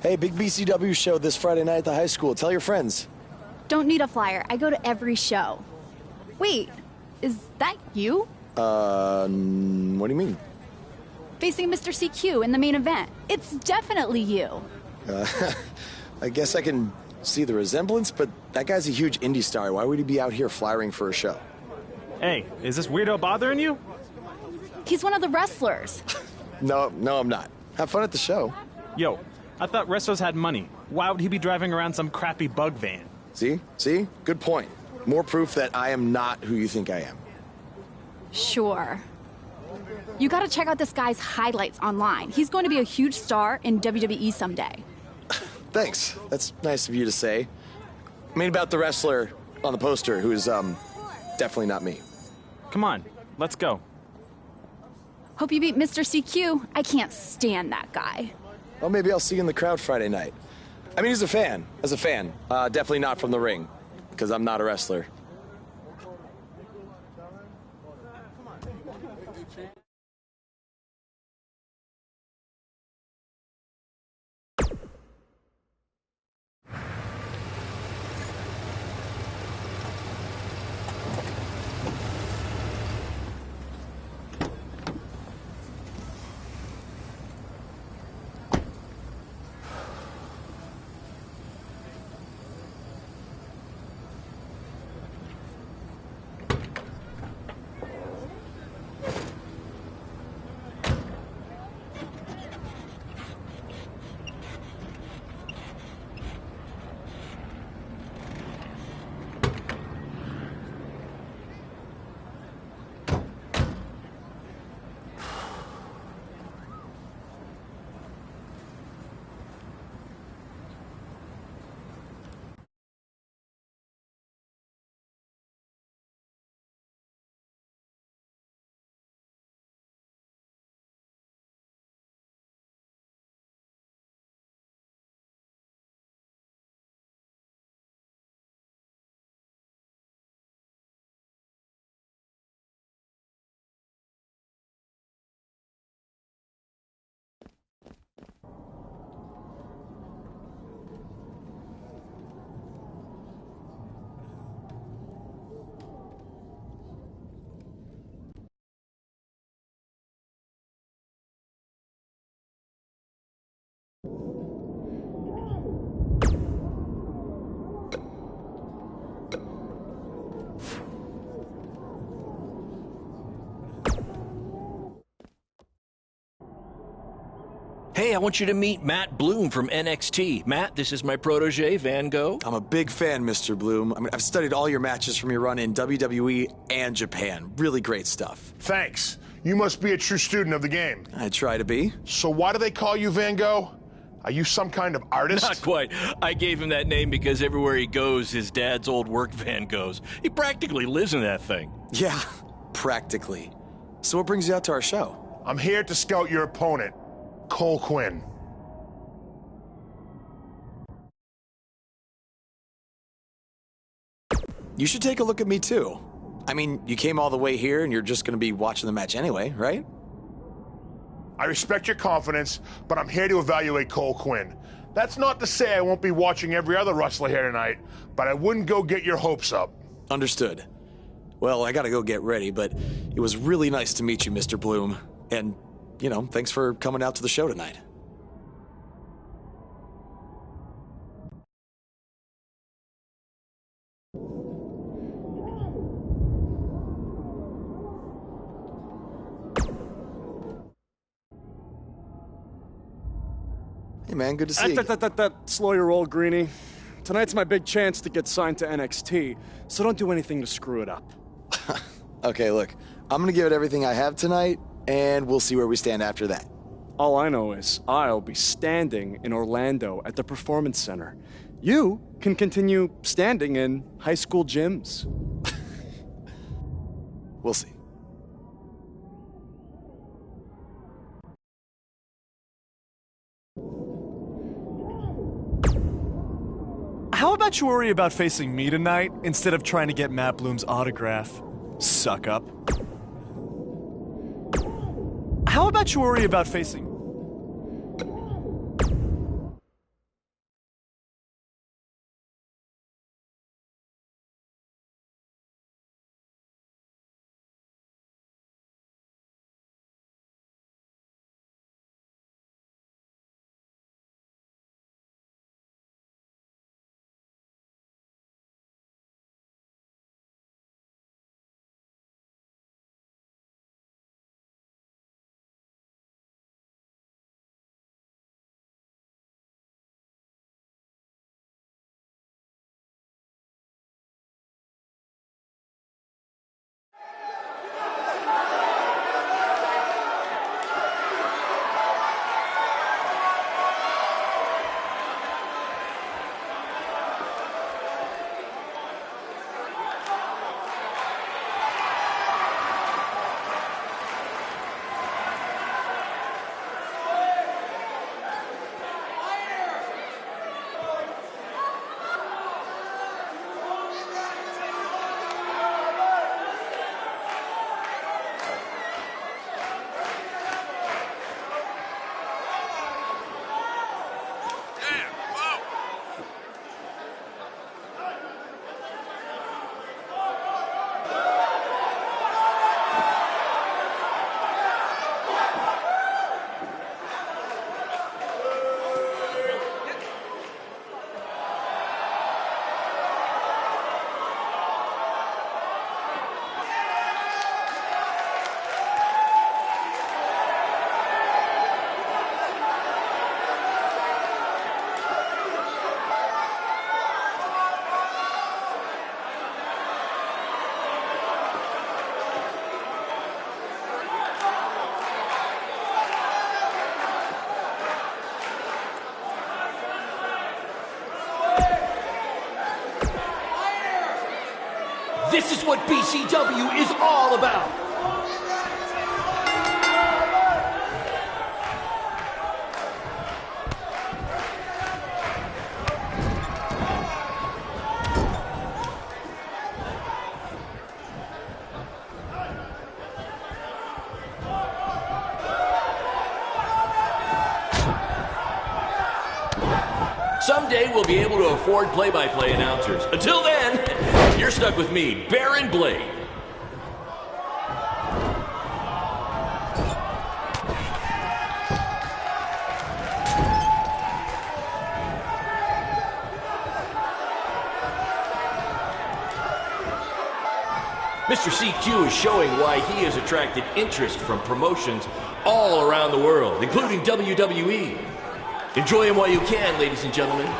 Hey, big BCW show this Friday night at the high school. Tell your friends. Don't need a flyer. I go to every show. Wait, is that you? What do you mean? Facing Mr. CQ in the main event. It's definitely you. I guess I can see the resemblance, but that guy's a huge indie star. Why would he be out here flyering for a show? Hey, is this weirdo bothering you? He's one of the wrestlers. No, I'm not. Have fun at the show. Yo, I thought wrestlers had money. Why would he be driving around some crappy bug van? See? Good point. More proof that I am not who you think I am. Sure. You gotta check out this guy's highlights online. He's going to be a huge star in WWE someday. Thanks. That's nice of you to say. I mean about the wrestler on the poster who is, definitely not me. Come on, let's go. Hope you beat Mr. CQ. I can't stand that guy. Well, maybe I'll see you in the crowd Friday night. I mean, as a fan. Definitely not from the ring, because I'm not a wrestler. Hey, I want you to meet Matt Bloom from NXT. Matt, this is my protege, Van Gogh. I'm a big fan, Mr. Bloom. I mean, I've studied all your matches from your run in WWE and Japan. Really great stuff. Thanks. You must be a true student of the game. I try to be. So why do they call you Van Gogh? Are you some kind of artist? Not quite. I gave him that name because everywhere he goes, his dad's old work van goes. He practically lives in that thing. Yeah, practically. So what brings you out to our show? I'm here to scout your opponent, Cole Quinn. You should take a look at me, too. I mean, you came all the way here and you're just going to be watching the match anyway, right? I respect your confidence, but I'm here to evaluate Cole Quinn. That's not to say I won't be watching every other wrestler here tonight, but I wouldn't go get your hopes up. Understood. Well, I gotta go get ready, but it was really nice to meet you, Mr. Bloom. And, you know, thanks for coming out to the show tonight. Hey, man, good to see you. Slow your roll, Greenie. Tonight's my big chance to get signed to NXT, so don't do anything to screw it up. Okay, look, I'm gonna give it everything I have tonight, and we'll see where we stand after that. All I know is I'll be standing in Orlando at the Performance Center. You can continue standing in high school gyms. We'll see. How about you worry about facing me tonight instead of trying to get Matt Bloom's autograph? Suck up. How about you worry about facing... This is what BCW is all about. Someday we'll be able to afford play-by-play announcers. Until then, you're stuck with me, Baron Blade. Mr. CQ is showing why he has attracted interest from promotions all around the world, including WWE. Enjoy him while you can, ladies and gentlemen.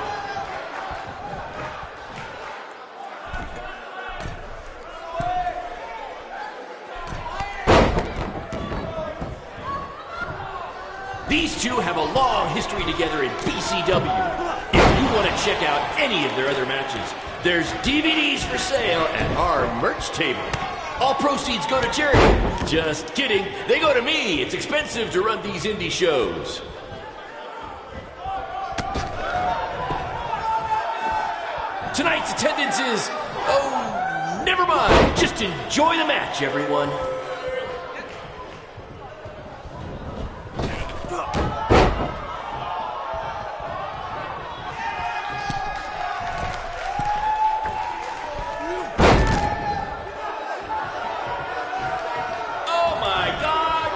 These two have a long history together in BCW. If you want to check out any of their other matches, there's DVDs for sale at our merch table. All proceeds go to charity. Just kidding. They go to me. It's expensive to run these indie shows. Tonight's attendance is, oh, never mind. Just enjoy the match, everyone. Oh my God!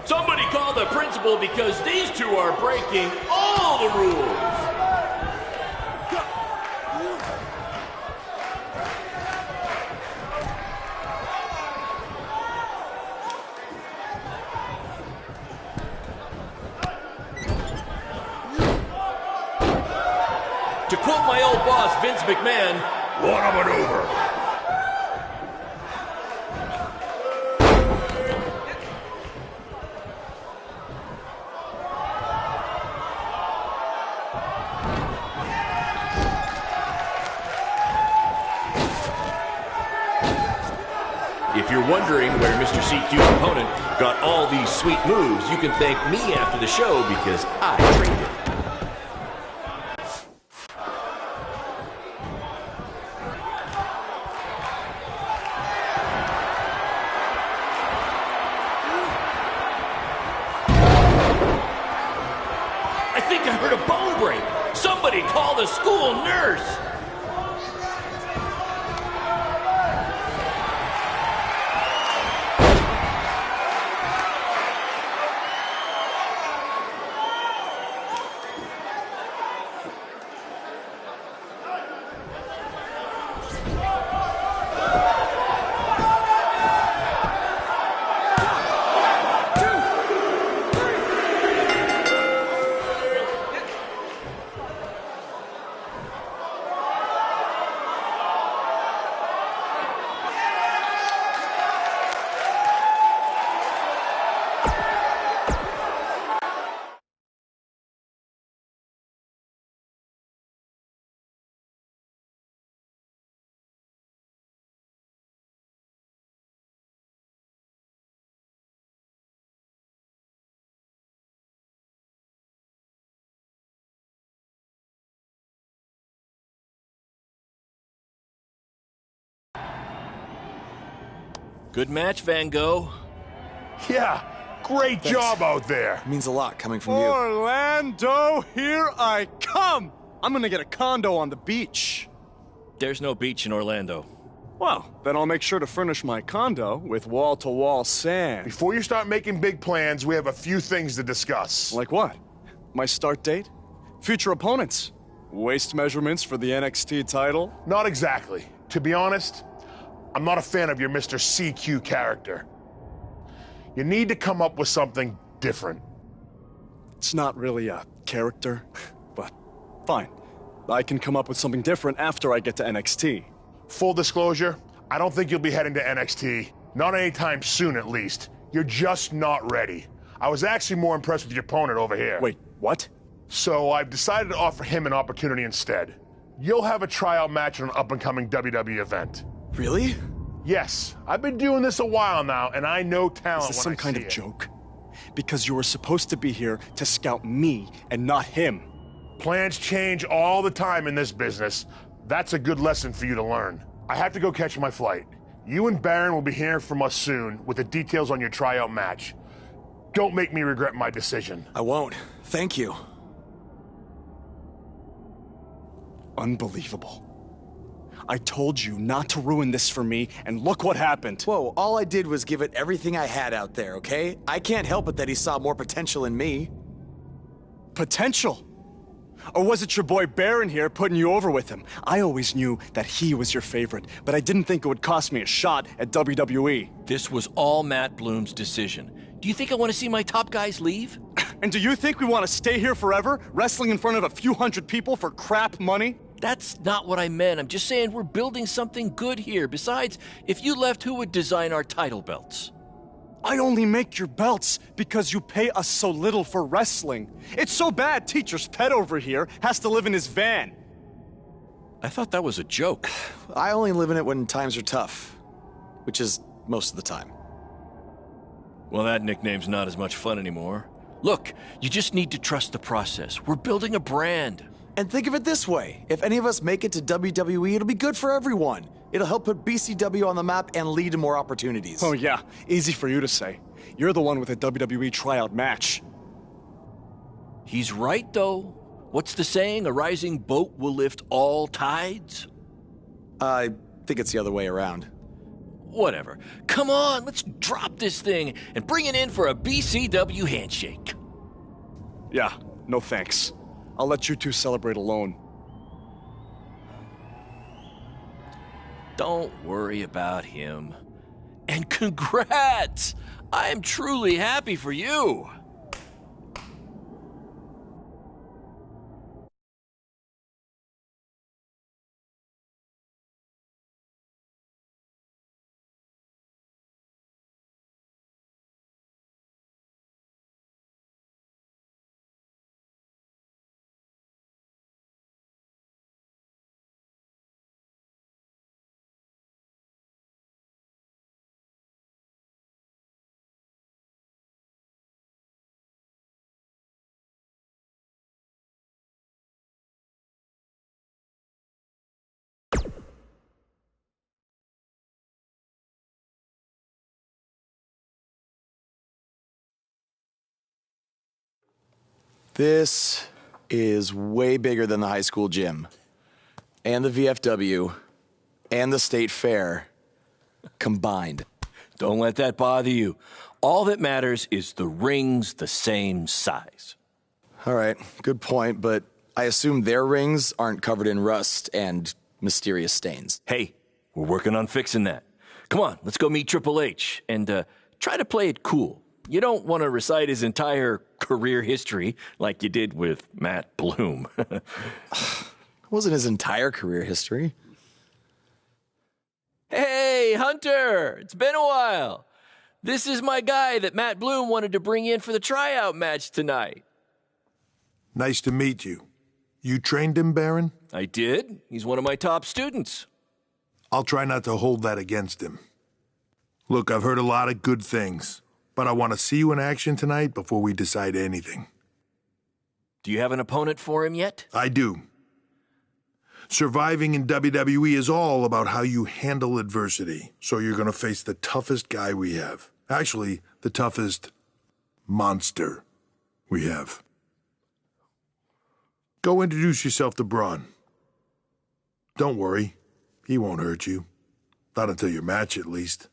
Somebody call the principal because these two are breaking all the rules. To quote my old boss, Vince McMahon, what a maneuver. If you're wondering where Mr. CQ's opponent got all these sweet moves, you can thank me after the show because I trained it. I think I heard a bone break. Somebody call the school nurse. Good match, Van Gogh. Yeah, great job out there. It means a lot coming from you. Orlando, here I come! I'm gonna get a condo on the beach. There's no beach in Orlando. Well, then I'll make sure to furnish my condo with wall-to-wall sand. Before you start making big plans, we have a few things to discuss. Like what? My start date? Future opponents? Waist measurements for the NXT title? Not exactly. To be honest, I'm not a fan of your Mr. CQ character. You need to come up with something different. It's not really a character, but fine. I can come up with something different after I get to NXT. Full disclosure, I don't think you'll be heading to NXT. Not anytime soon, at least. You're just not ready. I was actually more impressed with your opponent over here. Wait, what? So I've decided to offer him an opportunity instead. You'll have a tryout match on an up-and-coming WWE event. Really? Yes, I've been doing this a while now, and I know talent Is this when some kind I see of it. joke? Because you were supposed to be here to scout me and not him. Plans change all the time in this business. That's a good lesson for you to learn. I have to go catch my flight. You and Baron will be hearing from us soon with the details on your tryout match. Don't make me regret my decision. I won't. Thank you. Unbelievable. I told you not to ruin this for me, and look what happened. Whoa, all I did was give it everything I had out there, okay? I can't help it that he saw more potential in me. Potential? Or was it your boy Baron here putting you over with him? I always knew that he was your favorite, but I didn't think it would cost me a shot at WWE. This was all Matt Bloom's decision. Do you think I want to see my top guys leave? And do you think we want to stay here forever, wrestling in front of a few hundred people for crap money? That's not what I meant. I'm just saying we're building something good here. Besides, if you left, who would design our title belts? I only make your belts because you pay us so little for wrestling. It's so bad Teacher's pet over here has to live in his van. I thought that was a joke. I only live in it when times are tough, which is most of the time. Well, that nickname's not as much fun anymore. Look, you just need to trust the process. We're building a brand. And think of it this way. If any of us make it to WWE, it'll be good for everyone. It'll help put BCW on the map and lead to more opportunities. Oh yeah, easy for you to say. You're the one with a WWE tryout match. He's right, though. What's the saying? A rising boat will lift all tides? I think it's the other way around. Whatever. Come on, let's drop this thing and bring it in for a BCW handshake. Yeah, no thanks. I'll let you two celebrate alone. Don't worry about him. And congrats! I am truly happy for you. This is way bigger than the high school gym, and the VFW, and the state fair combined. Don't let that bother you. All that matters is the ring's the same size. All right, good point, but I assume their rings aren't covered in rust and mysterious stains. Hey, we're working on fixing that. Come on, let's go meet Triple H and try to play it cool. You don't want to recite his entire career history like you did with Matt Bloom. It wasn't his entire career history. Hey, Hunter! It's been a while. This is my guy that Matt Bloom wanted to bring in for the tryout match tonight. Nice to meet you. You trained him, Baron? I did. He's one of my top students. I'll try not to hold that against him. Look, I've heard a lot of good things, but I want to see you in action tonight before we decide anything. Do you have an opponent for him yet? I do. Surviving in WWE is all about how you handle adversity, so you're going to face the toughest guy we have. Actually, the toughest monster we have. Go introduce yourself to Braun. Don't worry, he won't hurt you. Not until your match, at least.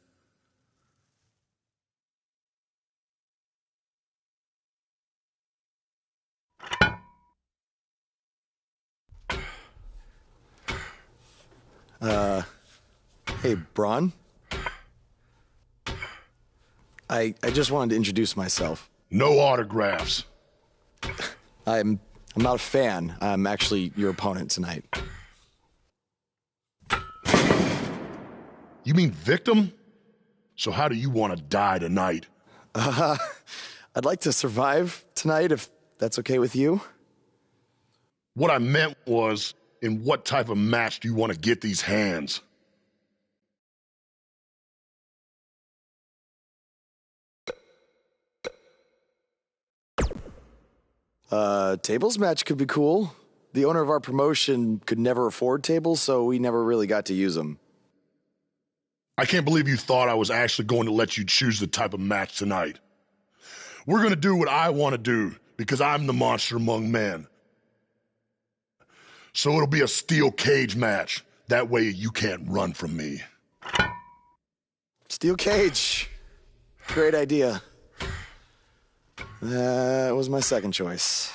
Hey, Braun? I just wanted to introduce myself. No autographs. I'm I'm not a fan. I'm actually your opponent tonight. You mean victim? So how do you want to die tonight? I'd like to survive tonight if that's okay with you. What I meant was, in what type of match do you want to get these hands? Tables match could be cool. The owner of our promotion could never afford tables, so we never really got to use them. I can't believe you thought I was actually going to let you choose the type of match tonight. We're going to do what I want to do, because I'm the monster among men. So it'll be a steel cage match. That way you can't run from me. Steel cage. Great idea. That was my second choice.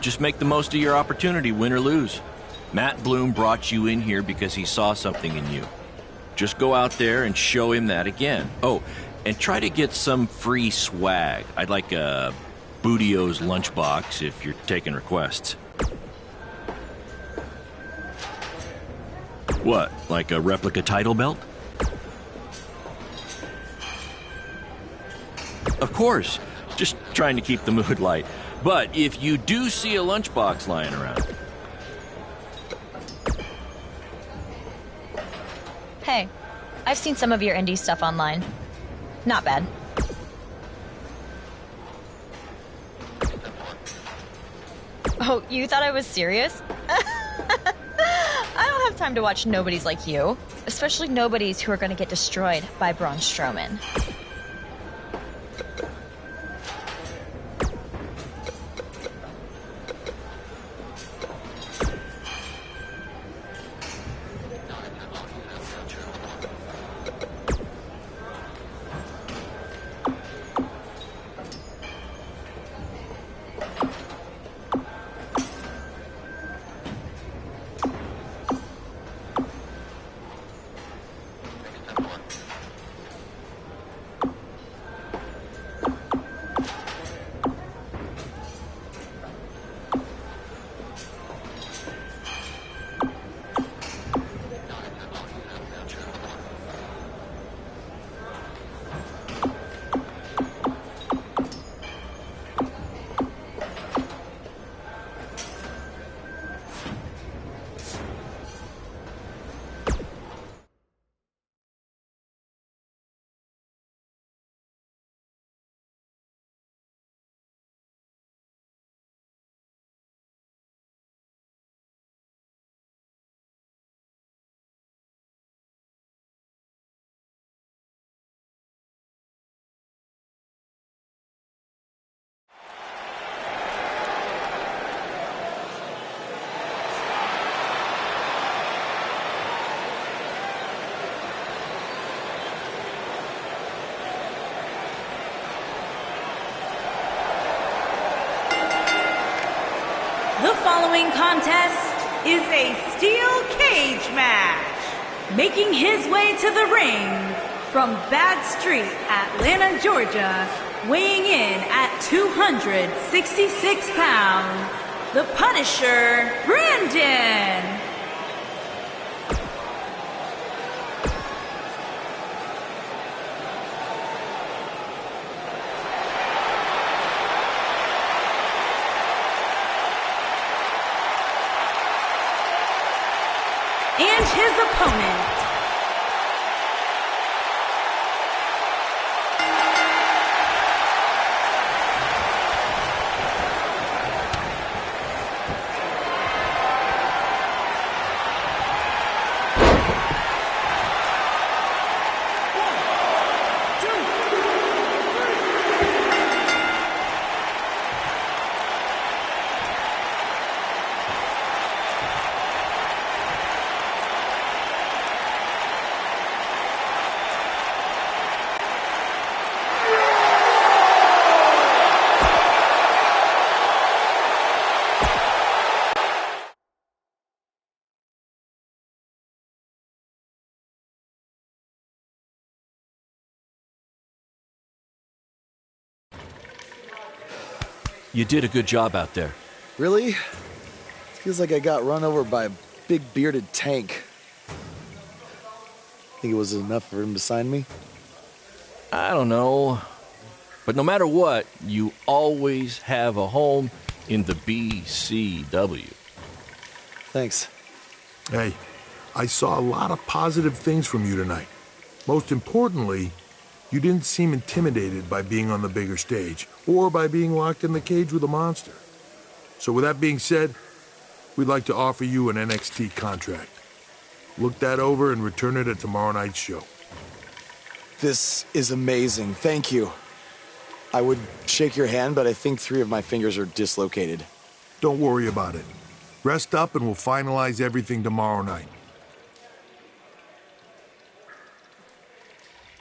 Just make the most of your opportunity, win or lose. Matt Bloom brought you in here because he saw something in you. Just go out there and show him that again. Oh, and try to get some free swag. I'd like a Bootio's lunchbox if you're taking requests. What, like a replica title belt? Of course, just trying to keep the mood light. But if you do see a lunchbox lying around... Hey, I've seen some of your indie stuff online. Not bad. Oh, you thought I was serious? I don't have time to watch nobodies like you. Especially nobodies who are going to get destroyed by Braun Strowman. The following contest is a steel cage match. Making his way to the ring from Bad Street, Atlanta, Georgia, weighing in at 266 pounds, the Punisher, Brandon. And his opponent, You did a good job out there. Really? Feels like I got run over by a big bearded tank. Think it was enough for him to sign me? I don't know. But no matter what, you always have a home in the BCW. Thanks. Hey, I saw a lot of positive things from you tonight. Most importantly, you didn't seem intimidated by being on the bigger stage or by being locked in the cage with a monster. So with that being said, we'd like to offer you an NXT contract. Look that over and return it at tomorrow night's show. This is amazing. Thank you. I would shake your hand, but I think 3 of my fingers are dislocated. Don't worry about it. Rest up and we'll finalize everything tomorrow night.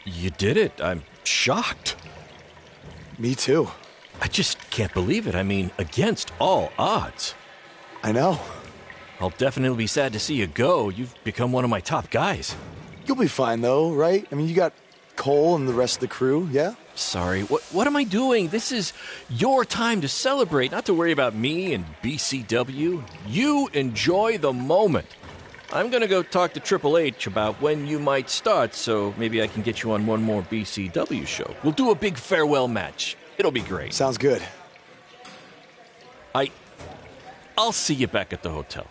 You did it. I'm shocked. Me too. I just can't believe it. I mean, against all odds. I know. I'll definitely be sad to see you go. You've become one of my top guys. You'll be fine, though, right? I mean, you got Cole and the rest of the crew, yeah? Sorry, what am I doing? This is your time to celebrate, not to worry about me and BCW. You enjoy the moment. I'm gonna go talk to Triple H about when you might start, so maybe I can get you on one more BCW show. We'll do a big farewell match. It'll be great. Sounds good. I'll see you back at the hotel.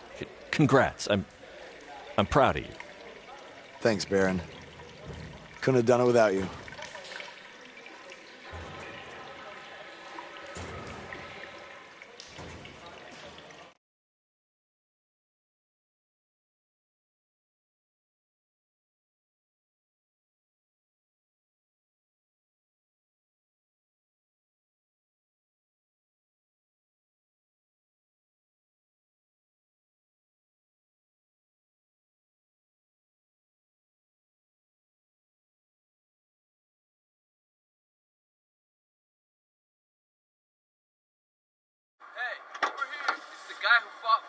Congrats. I'm proud of you. Thanks, Baron. Couldn't have done it without you.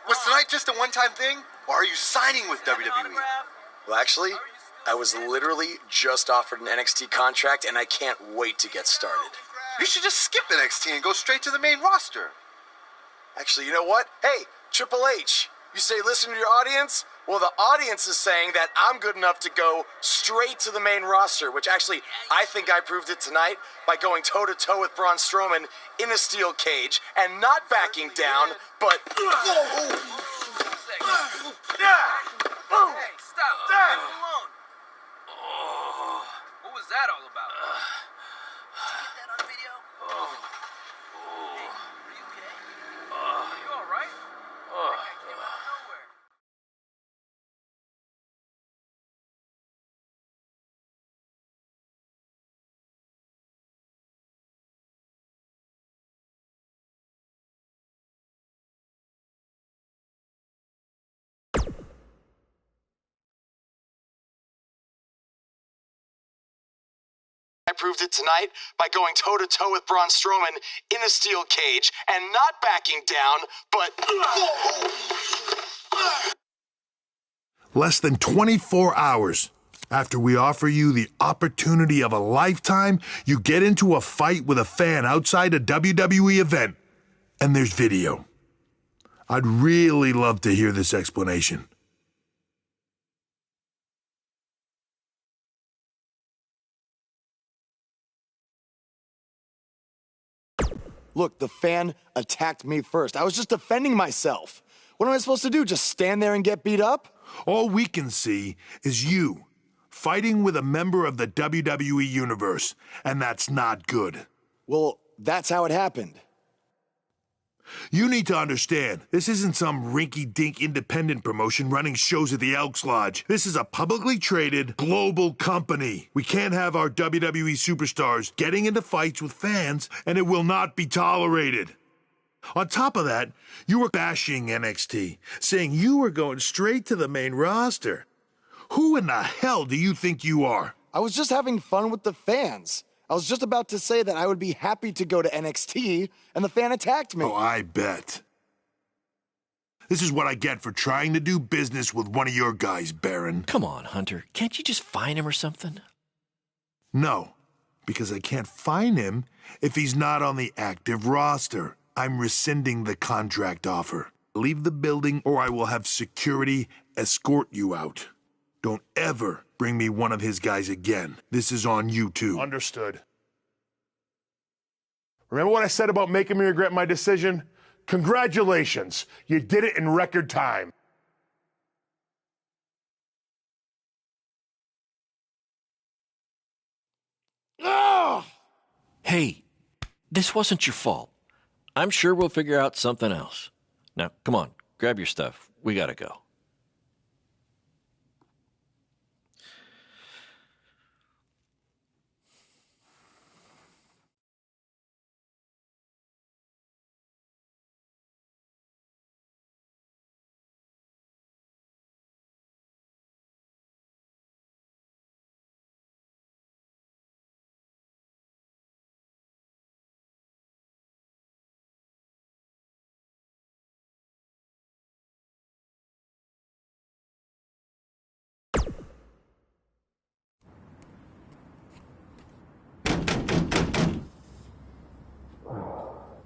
Was tonight just a one-time thing, or are you signing with WWE? Well, actually, I was literally just offered an NXT contract, and I can't wait to get started. You should just skip NXT and go straight to the main roster. Actually, you know what? Hey, Triple H, you say listen to your audience? Well, the audience is saying that I'm good enough to go straight to the main roster, which actually, I think I proved it tonight by going toe-to-toe with Braun Strowman in a steel cage and not backing down, but... Hey, stop. Leave him alone. What was that all about? Did you get that on video? Hey, are you okay? Are you all right? That came out of nowhere. I proved it tonight by going toe-to-toe with Braun Strowman in a steel cage and not backing down, but... Less than 24 hours after we offer you the opportunity of a lifetime, you get into a fight with a fan outside a WWE event, and there's video. I'd really love to hear this explanation. Look, the fan attacked me first. I was just defending myself. What am I supposed to do, just stand there and get beat up? All we can see is you fighting with a member of the WWE Universe, and that's not good. Well, that's how it happened. You need to understand, this isn't some rinky-dink independent promotion running shows at the Elks Lodge. This is a publicly traded, global company. We can't have our WWE superstars getting into fights with fans, and it will not be tolerated. On top of that, you were bashing NXT, saying you were going straight to the main roster. Who in the hell do you think you are? I was just having fun with the fans. I was just about to say that I would be happy to go to NXT, and the fan attacked me. Oh, I bet. This is what I get for trying to do business with one of your guys, Baron. Come on, Hunter. Can't you just fine him or something? No, because I can't fine him if he's not on the active roster. I'm rescinding the contract offer. Leave the building or I will have security escort you out. Don't ever bring me one of his guys again. This is on you too. Understood. Remember what I said about making me regret my decision? Congratulations. You did it in record time. Oh! Hey, this wasn't your fault. I'm sure we'll figure out something else. Now, come on, grab your stuff. We gotta go.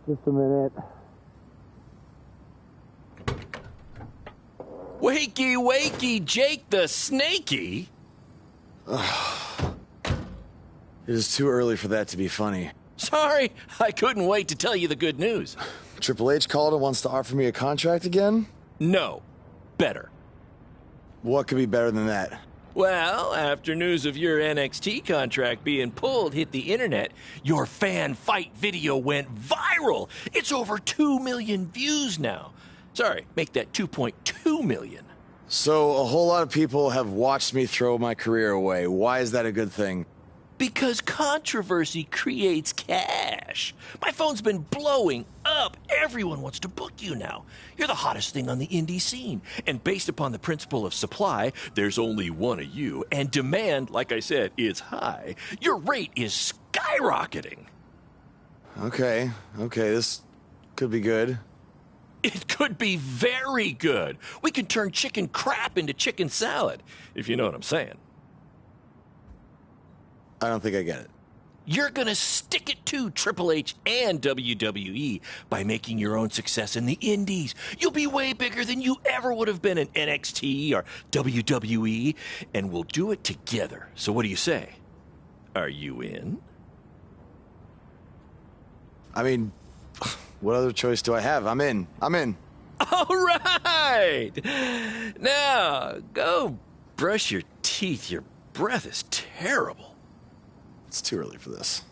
Just a minute. Wakey, wakey, Jake the Snakey! It is too early for that to be funny. Sorry, I couldn't wait to tell you the good news. Triple H called and wants to offer me a contract again? No. Better. What could be better than that? Well, after news of your NXT contract being pulled hit the internet, your fan fight video went viral. It's over 2 million views now. Sorry, make that 2.2 million. So a whole lot of people have watched me throw my career away. Why is that a good thing? Because controversy creates cash. My phone's been blowing up. Everyone wants to book you now. You're the hottest thing on the indie scene. And based upon the principle of supply, there's only one of you. And demand, like I said, is high. Your rate is skyrocketing. Okay, this could be good. It could be very good. We could turn chicken crap into chicken salad, if you know what I'm saying. I don't think I get it. You're gonna stick it to Triple H and WWE by making your own success in the indies. You'll be way bigger than you ever would have been in NXT or WWE, and we'll do it together. So what do you say? Are you in? I mean, what other choice do I have? I'm in. All right! Now, go brush your teeth. Your breath is terrible. It's too early for this.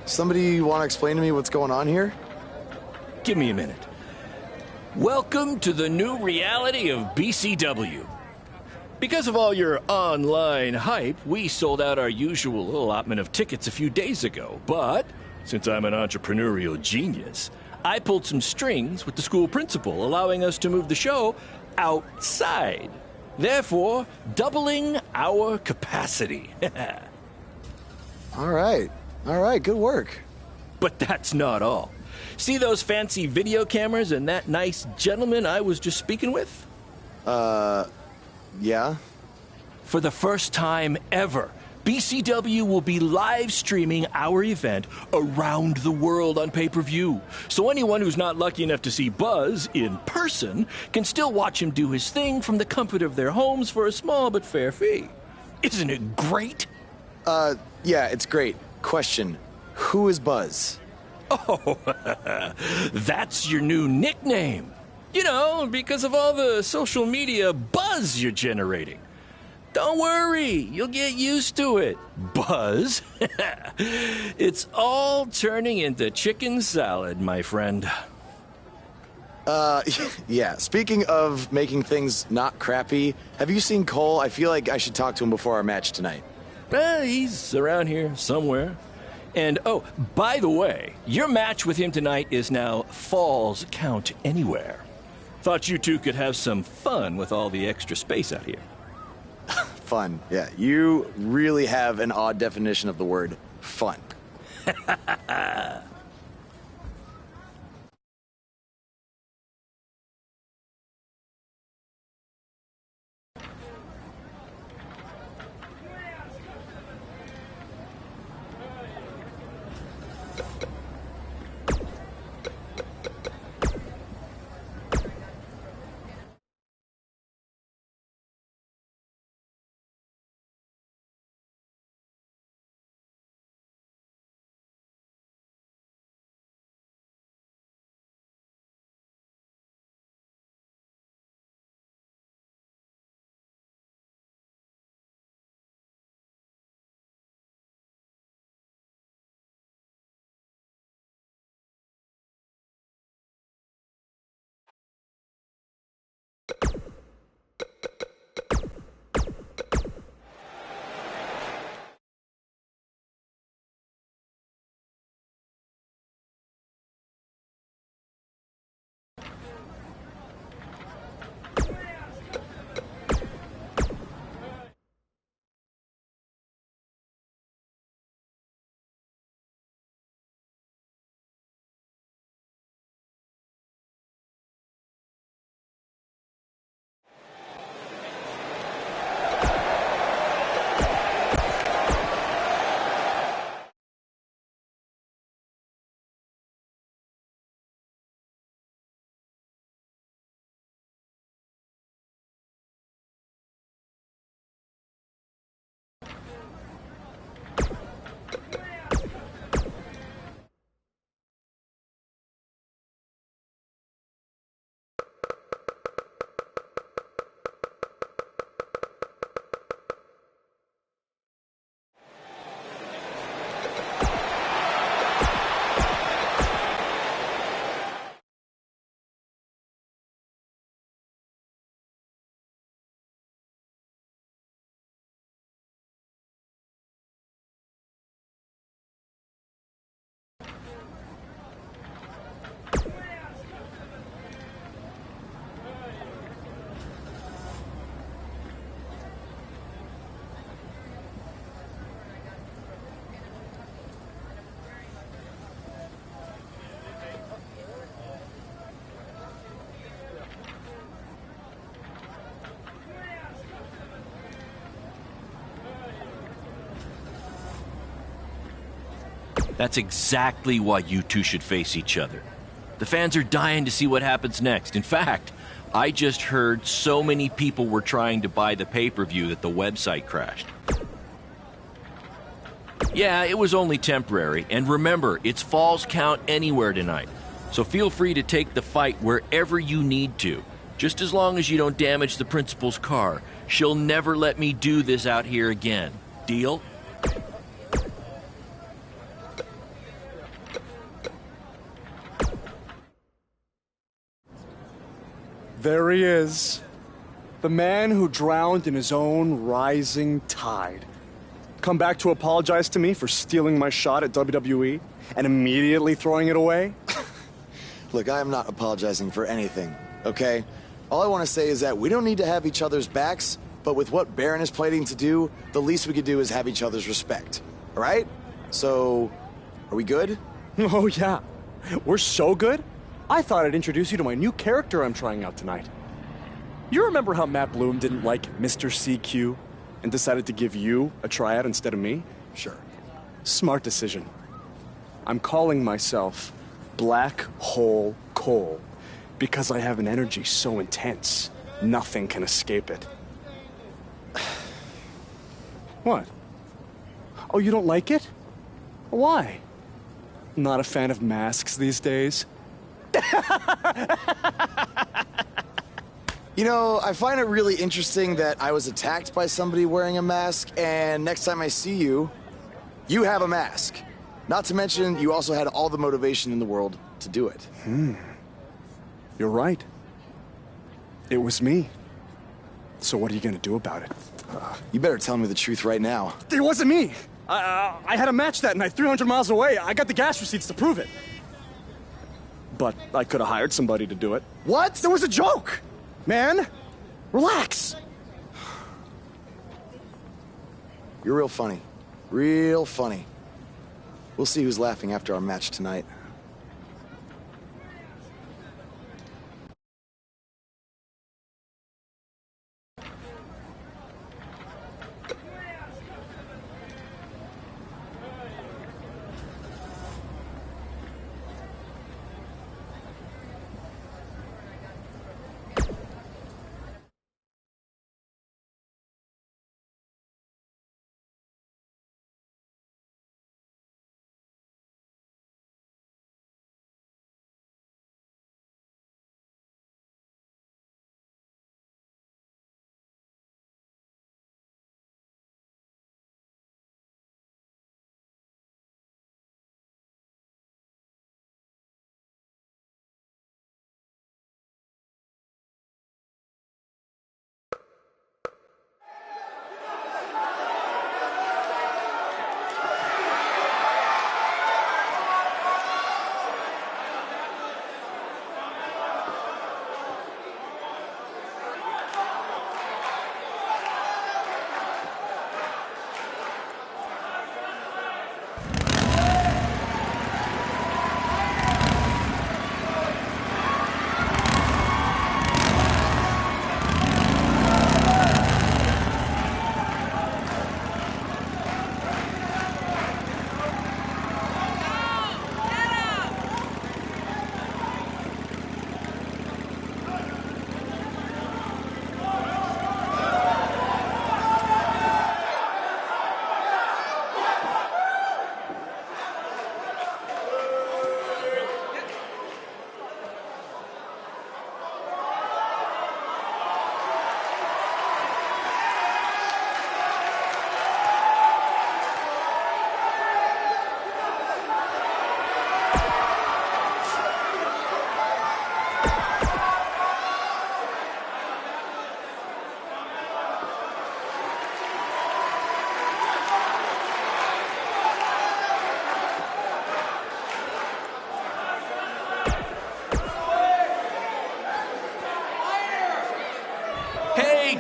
Somebody want to explain to me what's going on here? Give me a minute. Welcome to the new reality of BCW. Because of all your online hype, we sold out our usual allotment of tickets a few days ago. But, since I'm an entrepreneurial genius, I pulled some strings with the school principal, allowing us to move the show outside. Therefore, doubling our capacity. All right, good work. But that's not all. See those fancy video cameras and that nice gentleman I was just speaking with? Yeah? For the first time ever, BCW will be live streaming our event around the world on pay-per-view. So anyone who's not lucky enough to see Buzz in person can still watch him do his thing from the comfort of their homes for a small but fair fee. Isn't it great? Yeah, it's great. Question, who is Buzz? Oh, that's your new nickname. You know, because of all the social media buzz you're generating. Don't worry, you'll get used to it. Buzz? It's all turning into chicken salad, my friend. Yeah, speaking of making things not crappy, have you seen Cole? I feel like I should talk to him before our match tonight. He's around here somewhere. And, oh, by the way, your match with him tonight is now Falls Count Anywhere. Thought you two could have some fun with all the extra space out here. Fun, yeah. You really have an odd definition of the word fun. That's exactly why you two should face each other. The fans are dying to see what happens next. In fact, I just heard so many people were trying to buy the pay-per-view that the website crashed. Yeah, it was only temporary. And remember, it's Falls Count Anywhere tonight. So feel free to take the fight wherever you need to. Just as long as you don't damage the principal's car. She'll never let me do this out here again. Deal? There he is. The man who drowned in his own rising tide. Come back to apologize to me for stealing my shot at WWE and immediately throwing it away? Look, I am not apologizing for anything, okay? All I want to say is that we don't need to have each other's backs, but with what Baron is planning to do, the least we could do is have each other's respect. All right? So, are we good? Oh, yeah. We're so good. I thought I'd introduce you to my new character I'm trying out tonight. You remember how Matt Bloom didn't like Mr. CQ and decided to give you a tryout instead of me? Sure. Smart decision. I'm calling myself Black Hole Cole because I have an energy so intense, nothing can escape it. What? Oh, you don't like it? Why? not a fan of masks these days. You know, I find it really interesting that I was attacked by somebody wearing a mask, and next time I see you, you have a mask. Not to mention, you also had all the motivation in the world to do it. You're right. It was me. So what are you gonna do about it? You better tell me the truth right now. It wasn't me! I had a match that night, 300 miles away. I got the gas receipts to prove it. But I could have hired somebody to do it. What? There was a joke! Man, relax. You're real funny. Real funny. We'll see who's laughing after our match tonight.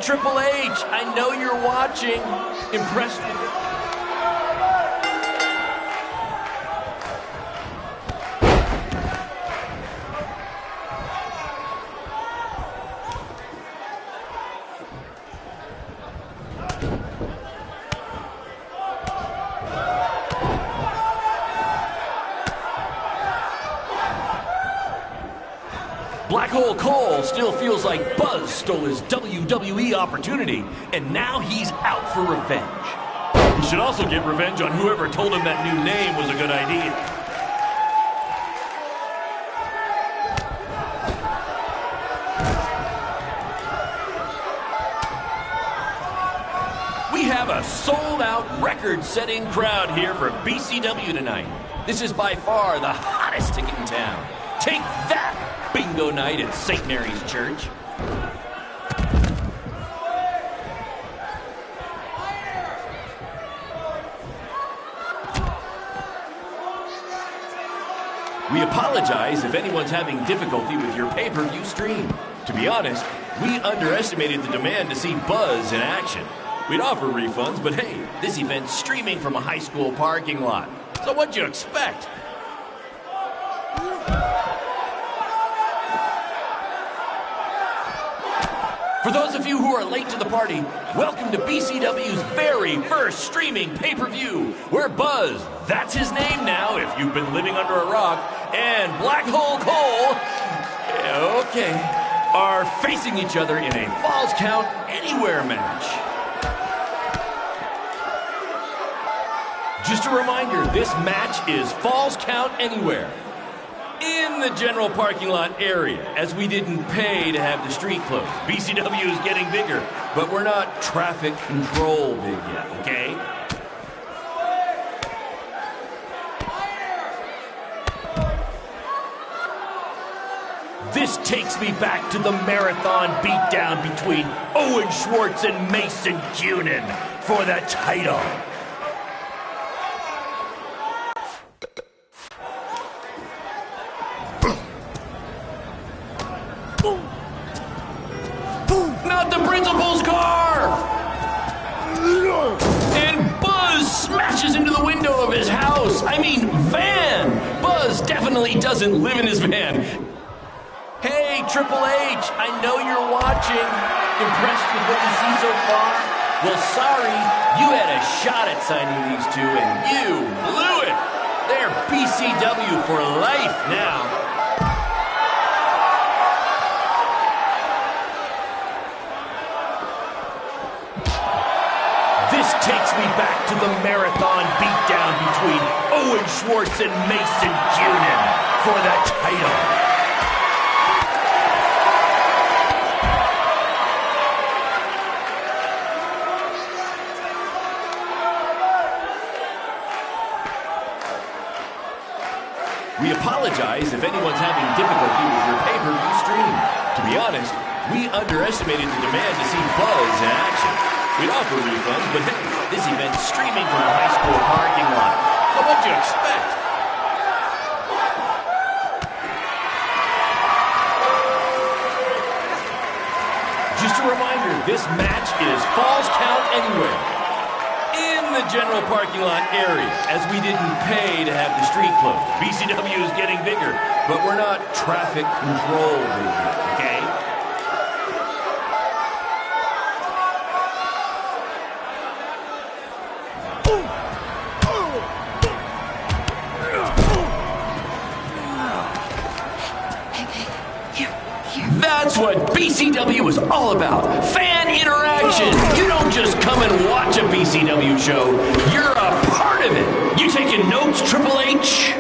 Triple H, I know you're watching. Impressed with it. Black Hole Cole still feels like Buzz stole his WWE opportunity, and now he's out for revenge. He should also get revenge on whoever told him that new name was a good idea. We have a sold-out, record-setting crowd here for BCW tonight. This is by far the hottest ticket in town. Take that! Bingo night at St. Mary's Church. We apologize if anyone's having difficulty with your pay-per-view stream. To be honest, we underestimated the demand to see Buzz in action. We'd offer refunds, but hey, this event's streaming from a high school parking lot. So what'd you expect? For those of you who are late to the party, welcome to BCW's very first streaming pay-per-view, where Buzz, that's his name now if you've been living under a rock, and Black Hole Cole, okay, are facing each other in a Falls Count Anywhere match. Just a reminder, this match is Falls Count Anywhere. In the general parking lot area, as we didn't pay to have the street closed. BCW is getting bigger, but we're not traffic control big yet, okay? This takes me back to the marathon beatdown between Owen Schwartz and Mason Cunin for the title. Not the principal's car! And Buzz smashes into the window of his house. I mean, van! Buzz definitely doesn't live in his van. Hey, Triple H, I know you're watching. Impressed with what you see so far? Well, sorry, you had a shot at signing these two, and you blew it. They're BCW for life now. This takes me back to the marathon beatdown between Owen Schwartz and Mason Cunin for the title. We apologize if anyone's having difficulty with your pay-per-view stream. To be honest, we underestimated the demand to see Buzz in action. We'd offer refunds, but hey, this event's streaming from a high school parking lot. So what'd you expect? Just a reminder, this match is Falls Count Anywhere. In the general parking lot area, as we didn't pay to have the street closed. BCW is getting bigger, but we're not traffic control bigger, okay? That's what BCW is all about. Fan interaction. You don't just come and watch a BCW show. You're a part of it. You taking notes, Triple H?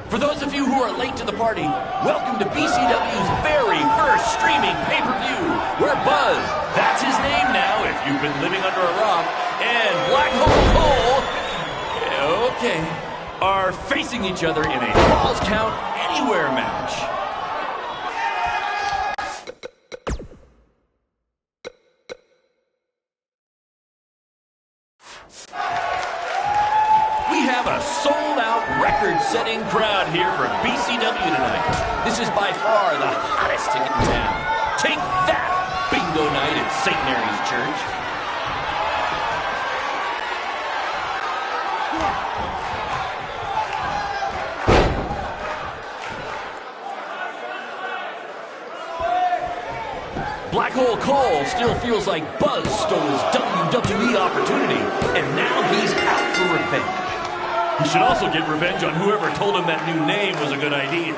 For those of you who are late to the party, welcome to BCW's very first streaming pay-per-view, where Buzz, that's his name now if you've been living under a rock, and Black Hole Cole, okay, are facing each other in a Falls Count Anywhere match. We have a sold-out, record-setting crowd here for BCW tonight. This is by far the hottest ticket in town. Take that, bingo night at St. Mary's Church. Black Hole Cole still feels like Buzz stole his WWE opportunity, and now he's out for revenge. He should also get revenge on whoever told him that new name was a good idea.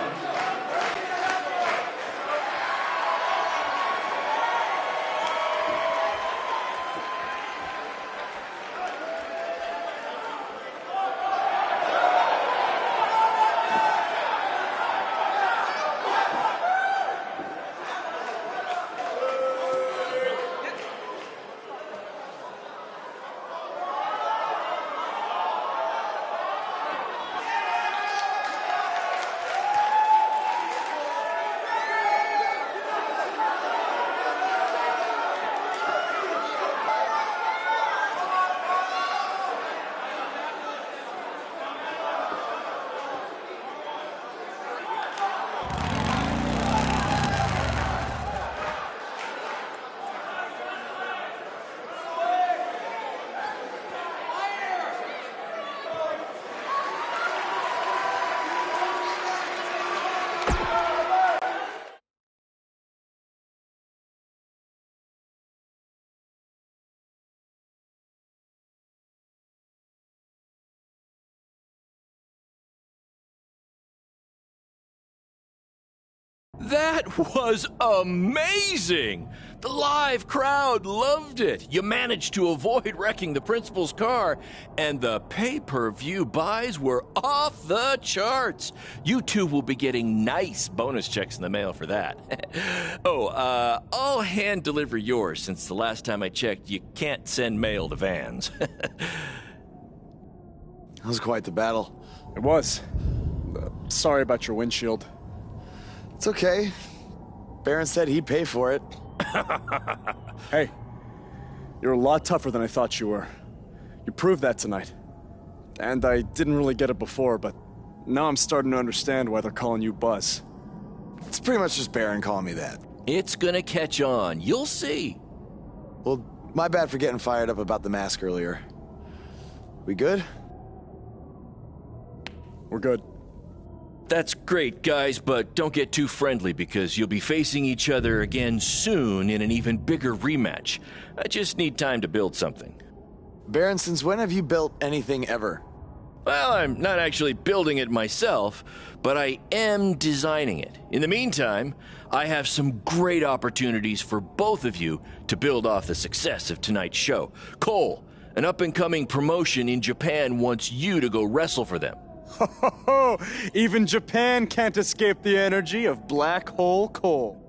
That was amazing! The live crowd loved it. You managed to avoid wrecking the principal's car, and the pay-per-view buys were off the charts. You two will be getting nice bonus checks in the mail for that. I'll hand deliver yours since the last time I checked, you can't send mail to vans. That was quite the battle. It was. Sorry about your windshield. It's okay. Baron said he'd pay for it. Hey, you're a lot tougher than I thought you were. You proved that tonight. And I didn't really get it before, but now I'm starting to understand why they're calling you Buzz. It's pretty much just Baron calling me that. It's gonna catch on. You'll see. Well, my bad for getting fired up about the mask earlier. We good? We're good. That's great, guys, but don't get too friendly because you'll be facing each other again soon in an even bigger rematch. I just need time to build something. Baron, since when have you built anything ever? Well, I'm not actually building it myself, but I am designing it. In the meantime, I have some great opportunities for both of you to build off the success of tonight's show. Cole, an up-and-coming promotion in Japan wants you to go wrestle for them. Ho, ho, ho. Even Japan can't escape the energy of Black Hole Cole.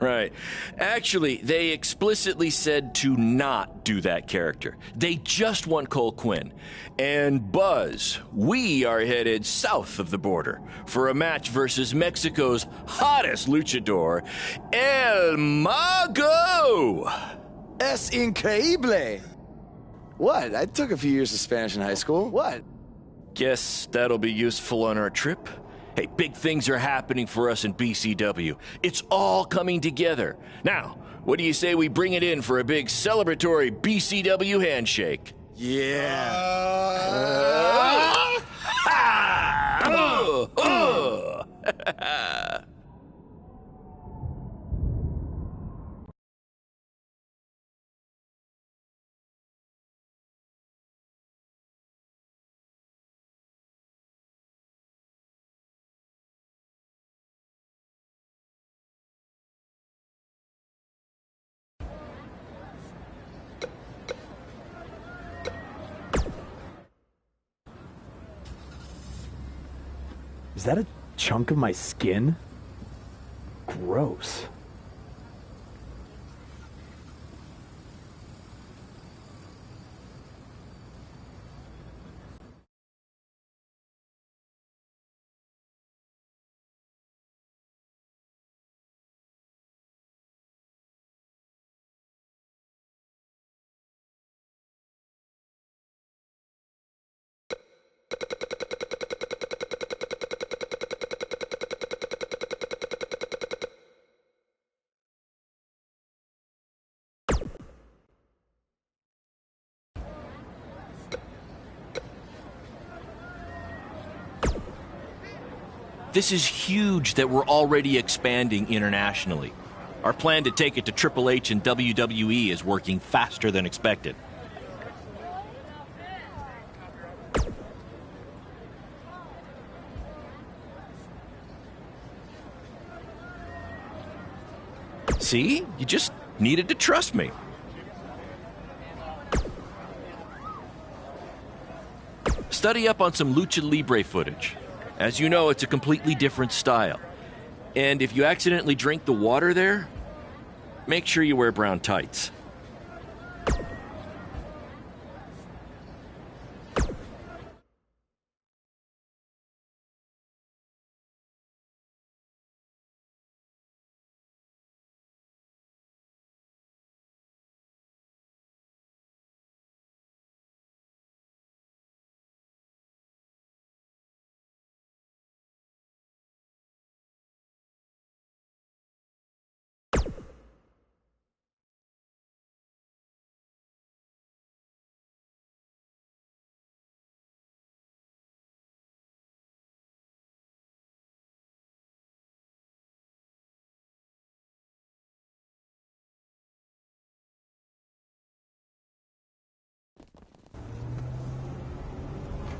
Right. Actually, they explicitly said to not do that character. They just want Cole Quinn. And Buzz, we are headed south of the border for a match versus Mexico's hottest luchador, El Mago! Es increíble! What? I took a few years of Spanish in high school. What? Guess that'll be useful on our trip. Hey, big things are happening for us in BCW. It's all coming together. Now, what do you say we bring it in for a big celebratory BCW handshake? Yeah. Is that a chunk of my skin? Gross. This is huge that we're already expanding internationally. Our plan to take it to Triple H and WWE is working faster than expected. See? You just needed to trust me. Study up on some Lucha Libre footage. As you know, it's a completely different style. And if you accidentally drink the water there, make sure you wear brown tights.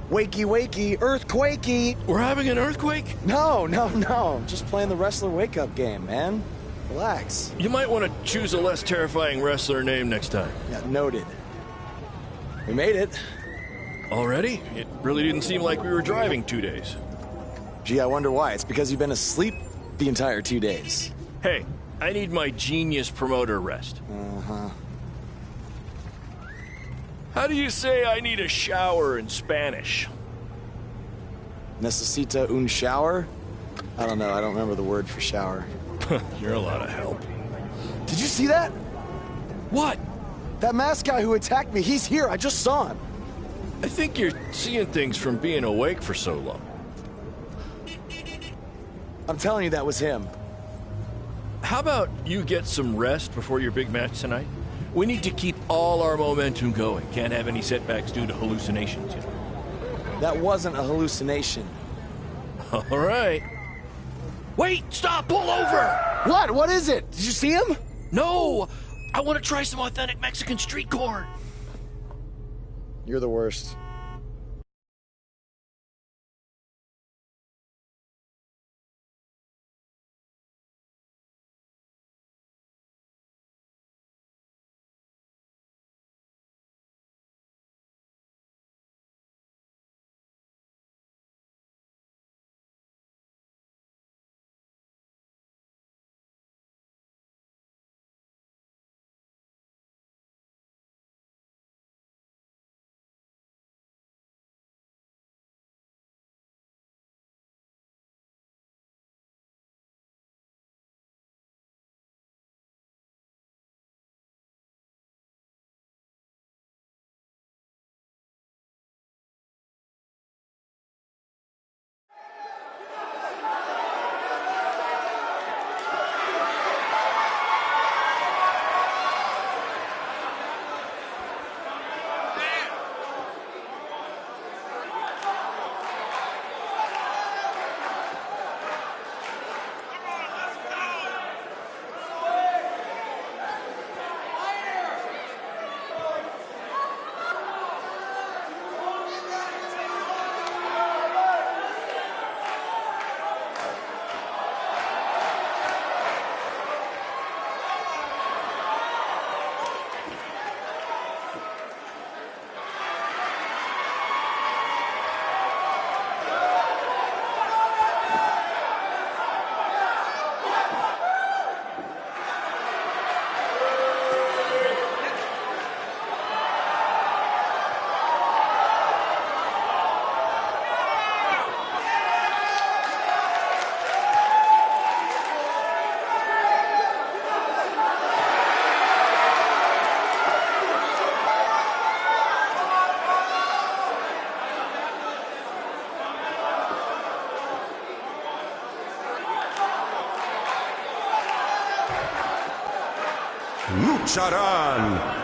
Wakey, wakey, earthquakey. We're having an earthquake? No. Just playing the wrestler wake-up game, man. Relax. You might want to choose a less terrifying wrestler name next time. Yeah, noted. We made it. Already? It really didn't seem like we were driving 2 days. Gee, I wonder why. It's because you've been asleep the entire 2 days. Hey, I need my genius promoter rest. Uh-huh. How do you say I need a shower in Spanish? Necesita un shower? I don't know. I don't remember the word for shower. You're a lot of help. Did you see that? What? That masked guy who attacked me, he's here. I just saw him. I think you're seeing things from being awake for so long. I'm telling you, that was him. How about you get some rest before your big match tonight? We need to keep all our momentum going. Can't have any setbacks due to hallucinations, you know. That wasn't a hallucination. All right. Wait, stop, pull over! What? What is it? Did you see him? No! I want to try some authentic Mexican street corn. You're the worst. lucharán.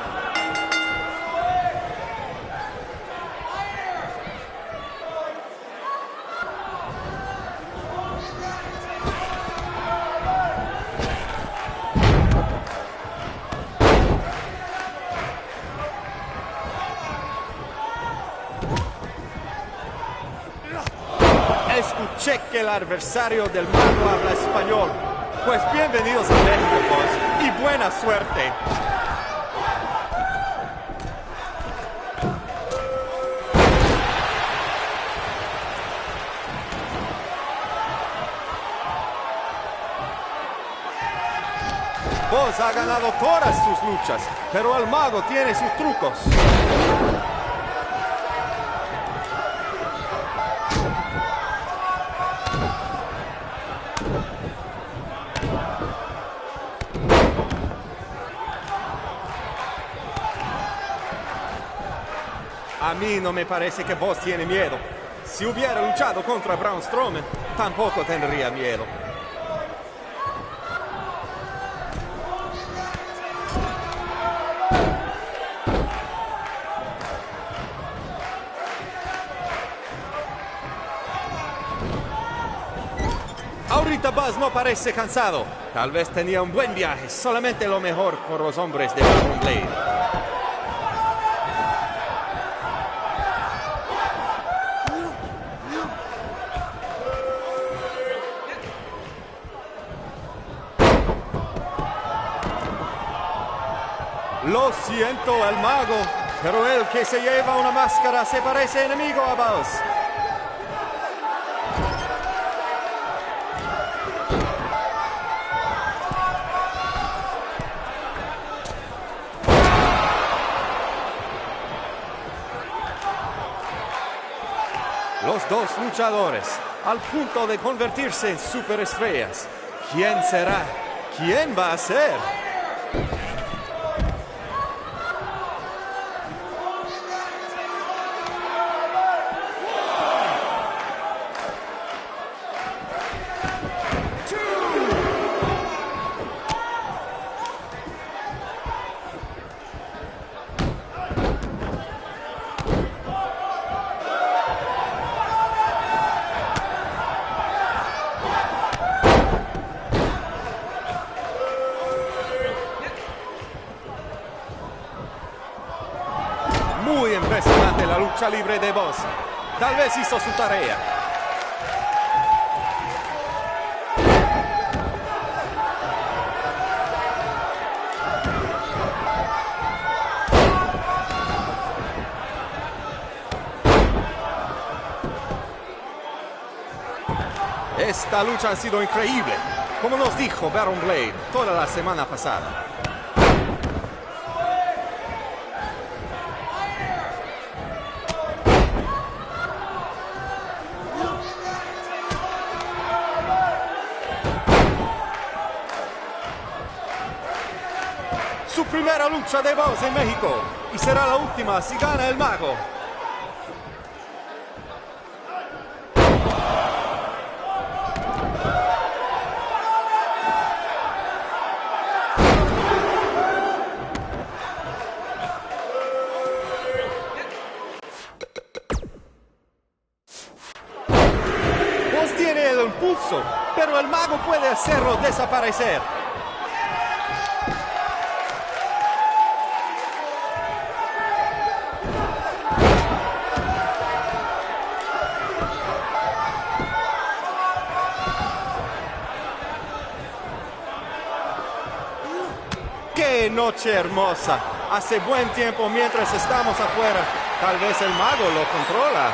Escuché que el adversario del mago habla español. Pues bienvenidos a México, boss, y buena suerte. Boss ha ganado todas sus luchas, pero el mago tiene sus trucos. A mí no me parece que Boss tiene miedo. Si hubiera luchado contra Braun Strowman, tampoco tendría miedo. Ahorita Buzz no parece cansado. Tal vez tenía un buen viaje. Solamente lo mejor por los hombres de Baron Blade. Lo siento, el mago, pero el que se lleva una máscara se parece enemigo a vos. Los dos luchadores, al punto de convertirse en superestrellas. ¿Quién será? ¿Quién va a ser? Muy impresionante la lucha libre de Boss. Tal vez hizo su tarea. Esta lucha ha sido increíble, como nos dijo Baron Blade toda la semana pasada. Su primera lucha de Boss en México y será la última si gana el mago. Boss tiene el impulso, pero el mago puede hacerlo desaparecer. ¡Qué noche hermosa! Hace buen tiempo mientras estamos afuera. Tal vez el mago lo controla.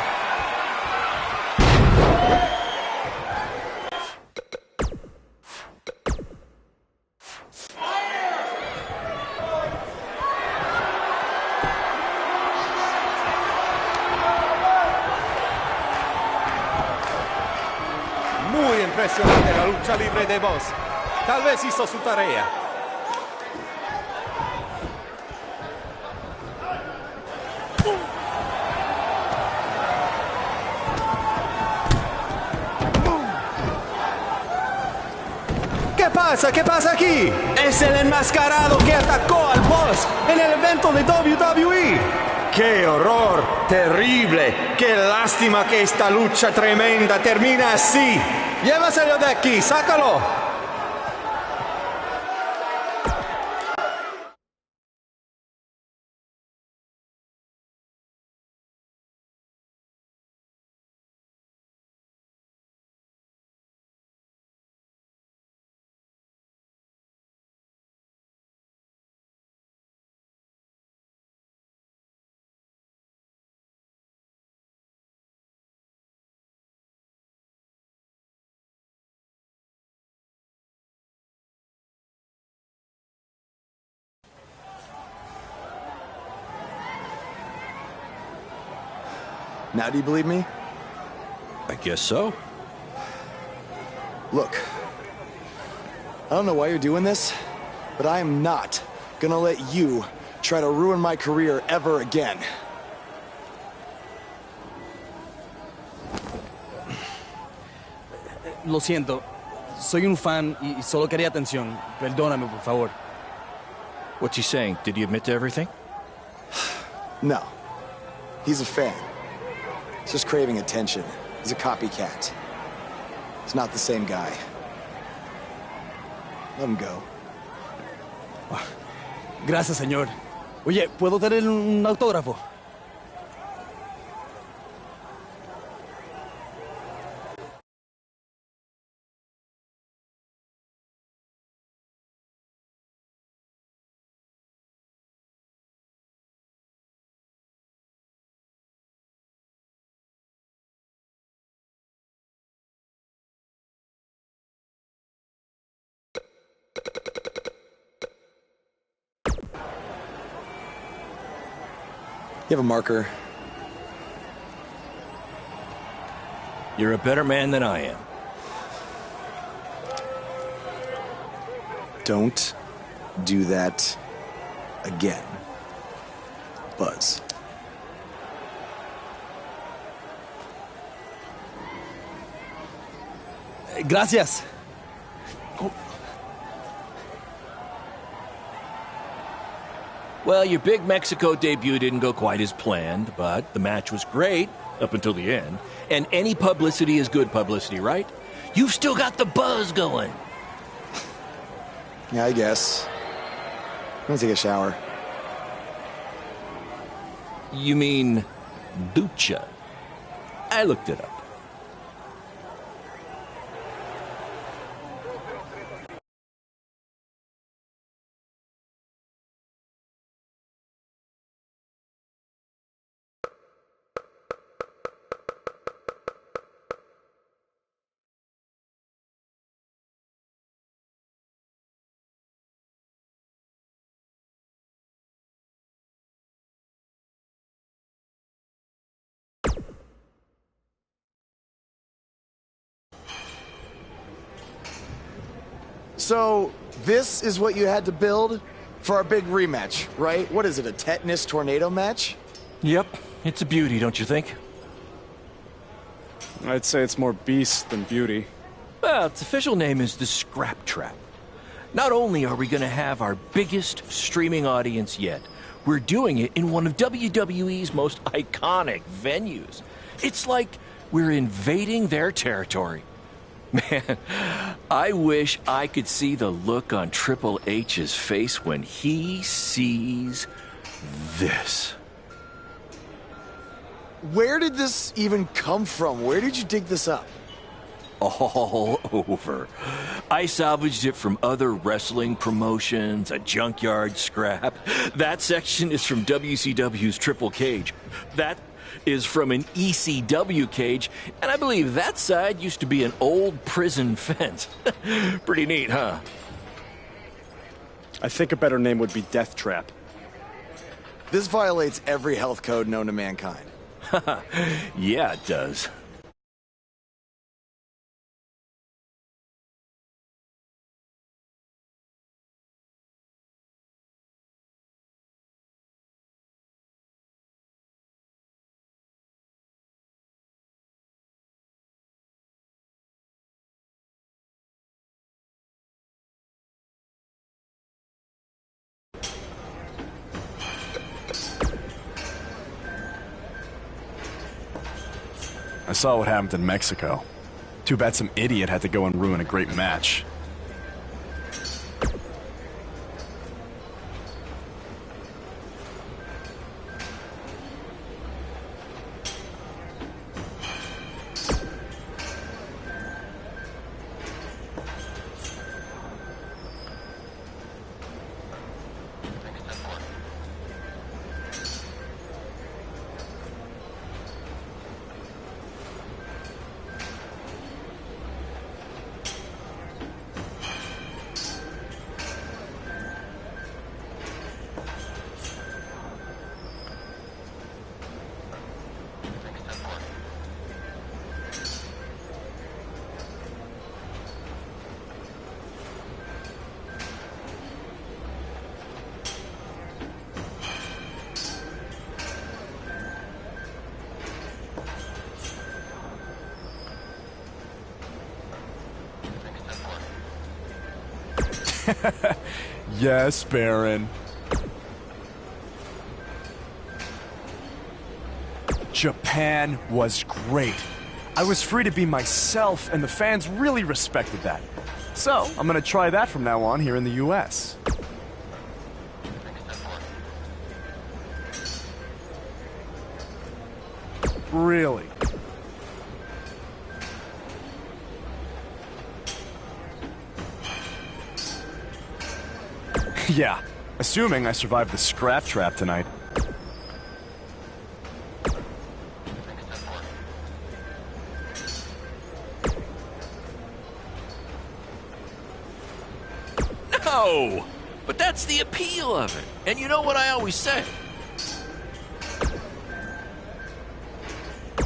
Muy impresionante la lucha libre de Boss. Tal vez hizo su tarea. ¿Qué pasa? ¿Qué pasa aquí? Es el enmascarado que atacó al Boss en el evento de WWE. ¡Qué horror! ¡Terrible! ¡Qué lástima que esta lucha tremenda termina así! ¡Llévaselo de aquí! ¡Sácalo! Now do you believe me? I guess so. Look, I don't know why you're doing this, but I am not gonna let you try to ruin my career ever again. Lo siento, soy un fan y solo quería atención. Perdóname, por favor. What's he saying? Did he admit to everything? No. He's a fan. He's just craving attention. He's a copycat. He's not the same guy. Let him go. Gracias, señor. Oye, ¿puedo tener un autógrafo? You have a marker? You're a better man than I am. Don't do that again, Buzz. Gracias. Well, your big Mexico debut didn't go quite as planned, but the match was great up until the end. And any publicity is good publicity, right? You've still got the buzz going. Yeah, I guess. I'm gonna take a shower. You mean ducha? I looked it up. So, this is what you had to build for our big rematch, right? What is it, a tetanus tornado match? Yep, it's a beauty, don't you think? I'd say it's more beast than beauty. Well, its official name is the Scrap Trap. Not only are we going to have our biggest streaming audience yet, we're doing it in one of WWE's most iconic venues. It's like we're invading their territory. Man, I wish I could see the look on Triple H's face when he sees this. Where did this even come from? Where did you dig this up? All over. I salvaged it from other wrestling promotions, a junkyard scrap. That section is from WCW's Triple Cage. That is from an ECW cage, and I believe that side used to be an old prison fence. Pretty neat, huh? I think a better name would be Death Trap. This violates every health code known to mankind. Yeah, it does. I saw what happened in Mexico. Too bad some idiot had to go and ruin a great match. Yes, Baron. Japan was great. I was free to be myself, and the fans really respected that. So, I'm gonna try that from now on here in the US. Really? Yeah, assuming I survived the Scrap Trap tonight. No! But that's the appeal of it. And you know what I always say?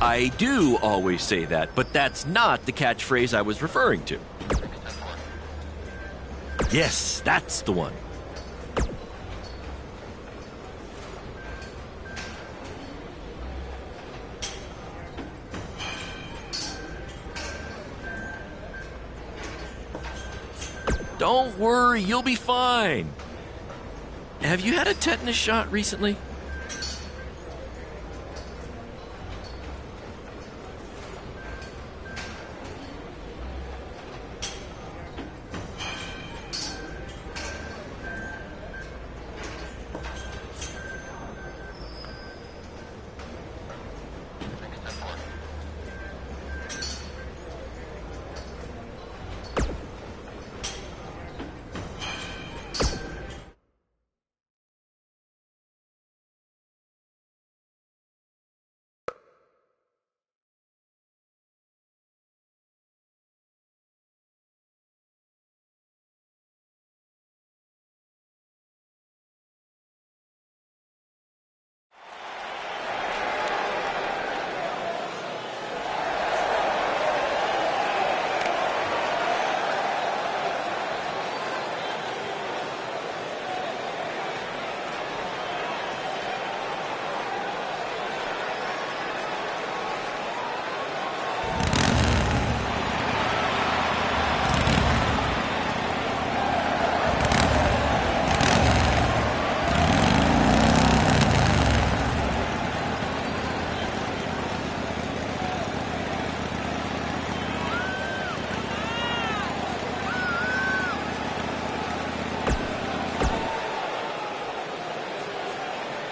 I do always say that, but that's not the catchphrase I was referring to. Yes, that's the one. Don't worry, you'll be fine. Have you had a tetanus shot recently?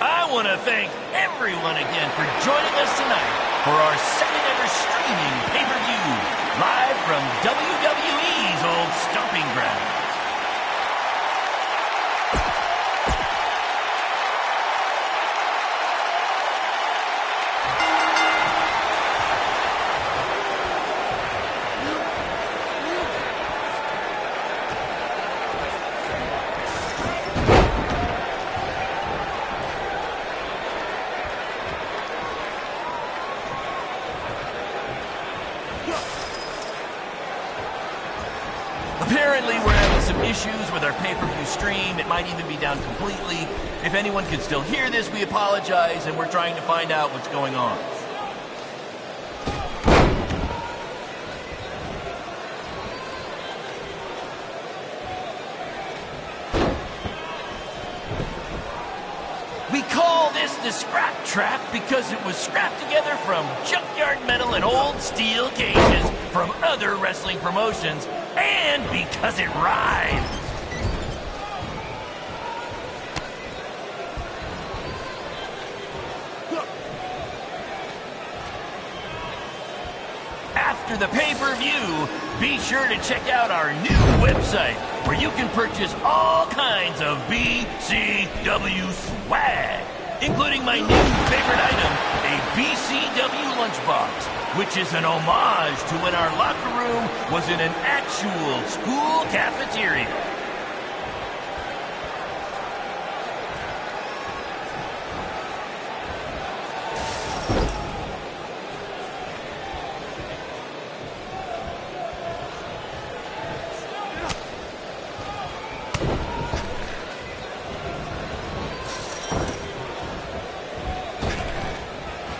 I want to thank everyone again for joining us tonight for our second ever streaming pay-per-view, live from WWE's old stomping ground. Apparently, we're having some issues with our pay-per-view stream. It might even be down completely. If anyone can still hear this, we apologize, and we're trying to find out what's going on. We call this the Scrap Trap because it was scrapped together from junkyard metal and old steel cages from other wrestling promotions, and because it rhymes. After the pay-per-view, be sure to check out our new website where you can purchase all kinds of BCW swag, including my new favorite item, a BCW lunchbox, which is an homage to when our locker room was in an actual school cafeteria.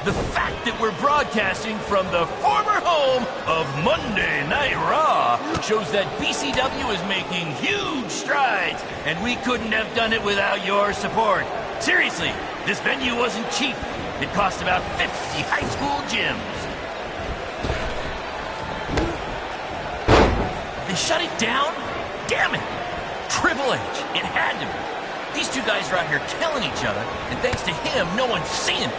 The fact that we're broadcasting from the former home of Monday Night Raw shows that BCW is making huge strides, and we couldn't have done it without your support. Seriously, this venue wasn't cheap. It cost about 50 high school gyms. They shut it down? Damn it! Triple H, it had to be. These two guys are out here killing each other, and thanks to him, no one's seeing it.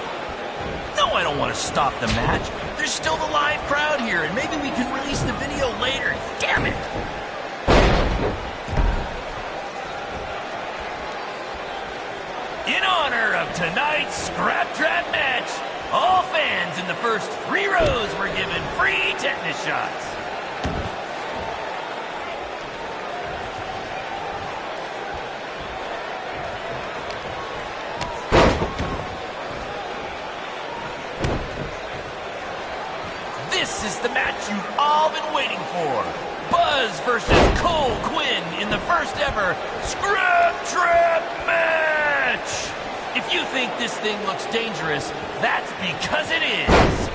No, I don't want to stop the match. There's still the live crowd here, and maybe we can release the video later. Damn it! In honor of tonight's Scrap Trap match, all fans in the first 3 rows were given free tetanus shots. the match you've all been waiting for. Buzz versus Cole Quinn in the first ever Scrap Trap match! If you think this thing looks dangerous, that's because it is.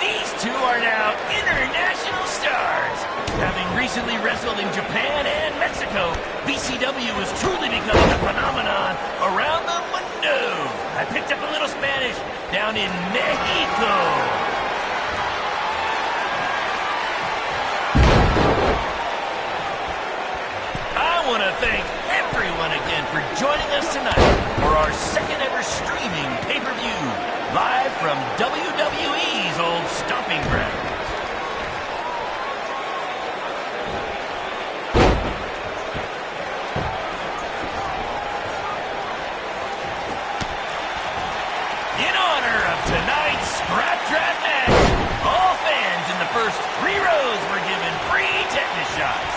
These two are now international stars. Having recently wrestled in Japan and Mexico, BCW is truly becoming a phenomenon around the mundo. I picked up a little Spanish down in Mexico. I want to thank everyone again for joining us tonight for our second ever streaming pay-per-view, live from WWE's old stomping ground. Tonight's Scrap Trap match. All fans in the first 3 rows were given free tetanus shots.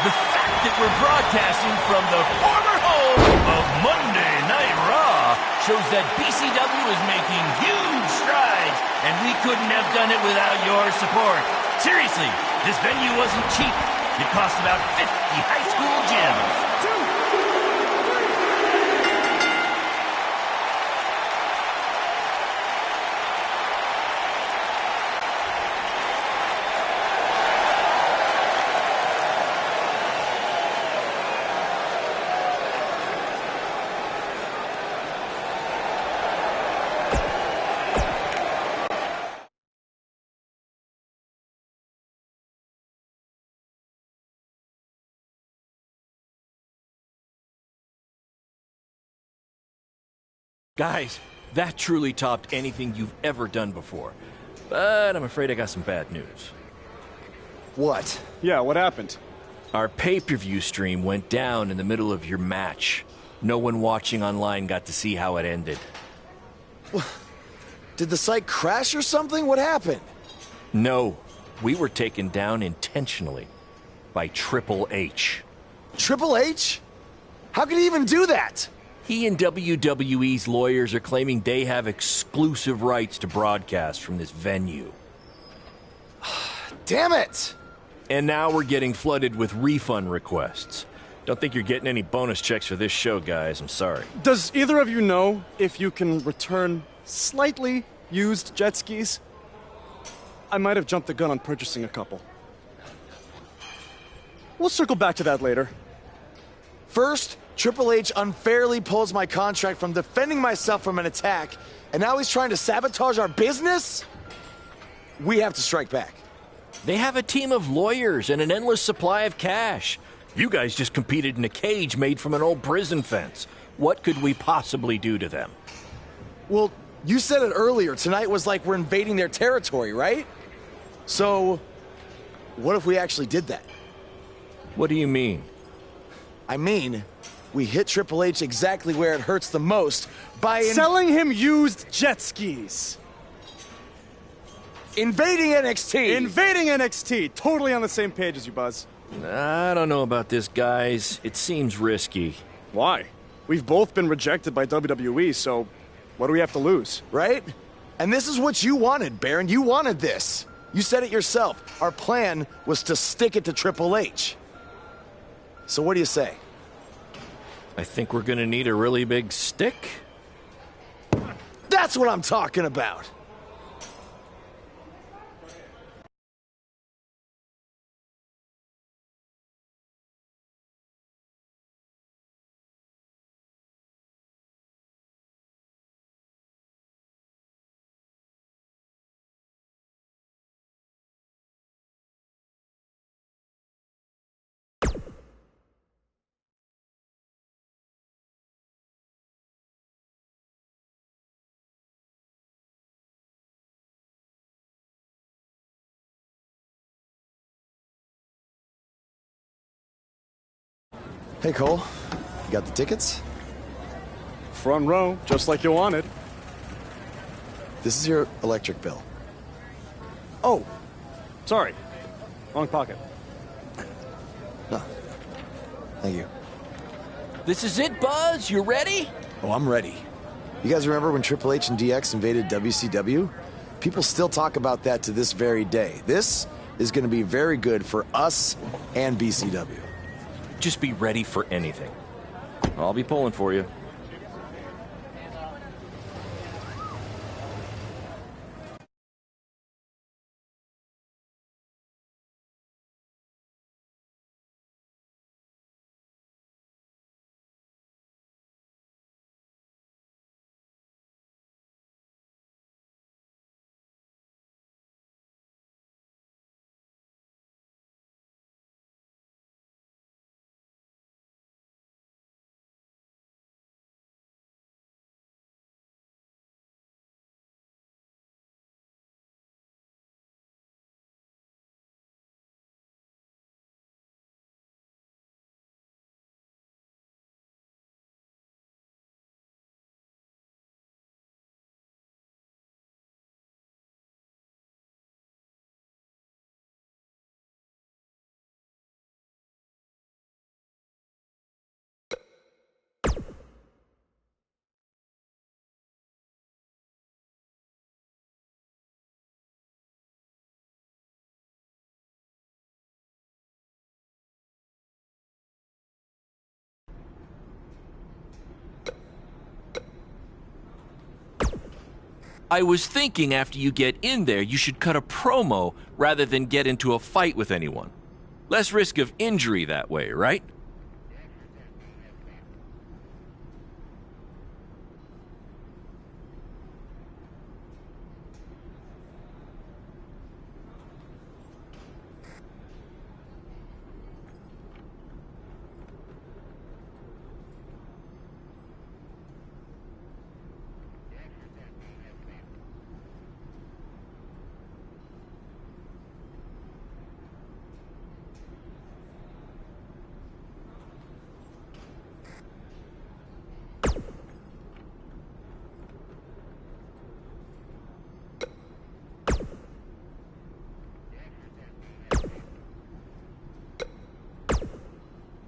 The fact that we're broadcasting from the former home of Monday Night Raw shows that BCW is making huge strides, and we couldn't have done it without your support. Seriously, this venue wasn't cheap. It cost about 50 high school gyms. Guys, that truly topped anything you've ever done before. But I'm afraid I got some bad news. What? Yeah, what happened? Our pay-per-view stream went down in the middle of your match. No one watching online got to see how it ended. Did the site crash or something? What happened? No, we were taken down intentionally by Triple H. Triple H? How could he even do that? He and WWE's lawyers are claiming they have exclusive rights to broadcast from this venue. Damn it! And now we're getting flooded with refund requests. Don't think you're getting any bonus checks for this show, guys. I'm sorry. Does either of you know if you can return slightly used jet skis? I might have jumped the gun on purchasing a couple. We'll circle back to that later. First, Triple H unfairly pulls my contract from defending myself from an attack, and now he's trying to sabotage our business? We have to strike back. They have a team of lawyers and an endless supply of cash. You guys just competed in a cage made from an old prison fence. What could we possibly do to them? Well, you said it earlier. Tonight was like we're invading their territory, right? So, what if we actually did that? What do you mean? I mean, we hit Triple H exactly where it hurts the most by selling him used jet skis. Invading NXT! Invading NXT! Totally on the same page as you, Buzz. I don't know about this, guys. It seems risky. Why? We've both been rejected by WWE, so what do we have to lose? Right? And this is what you wanted, Baron. You wanted this. You said it yourself. Our plan was to stick it to Triple H. So what do you say? I think we're gonna need a really big stick. That's what I'm talking about! Hey, Cole. You got the tickets? Front row, just like you wanted. This is your electric bill. Oh, sorry. Wrong pocket. No. Thank you. This is it, Buzz. You ready? Oh, I'm ready. You guys remember when Triple H and DX invaded WCW? People still talk about that to this very day. This is going to be very good for us and BCW. Just be ready for anything. I'll be pulling for you. I was thinking after you get in there, you should cut a promo rather than get into a fight with anyone. Less risk of injury that way, right?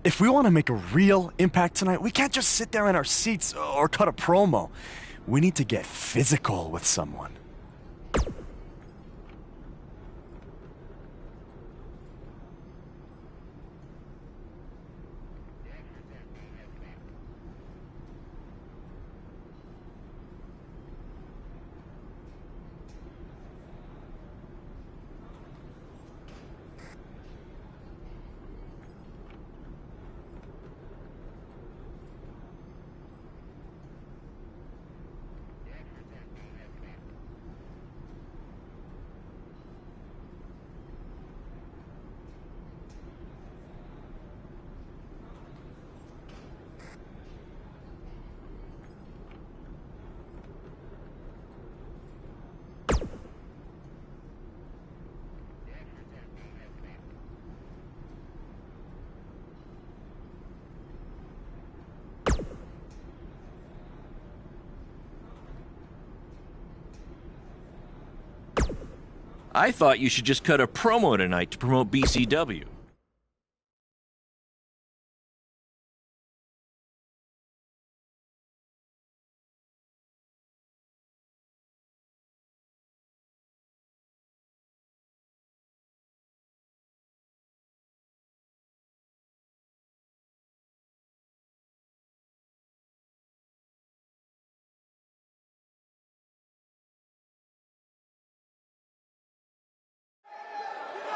If we want to make a real impact tonight, we can't just sit there in our seats or cut a promo. We need to get physical with someone. I thought you should just cut a promo tonight to promote BCW.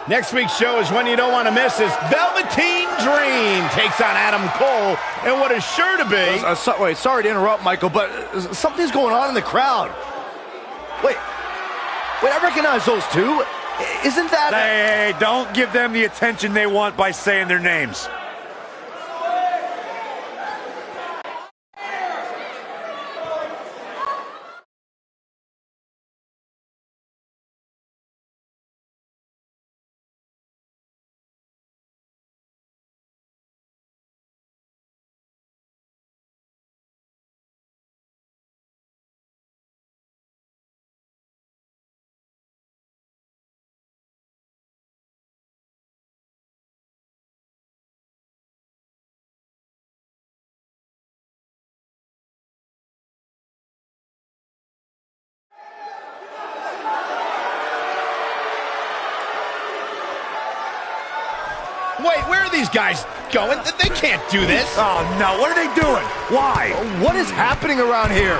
Next week's show is one you don't want to miss. Is Velveteen Dream takes on Adam Cole and what is sure to be... Wait, sorry to interrupt, Michael, but something's going on in the crowd. Wait, I recognize those two. Isn't that... Hey, don't give them the attention they want by saying their names. Wait, where are these guys going? They can't do this. Oh, no. What are they doing? Why? What is happening around here?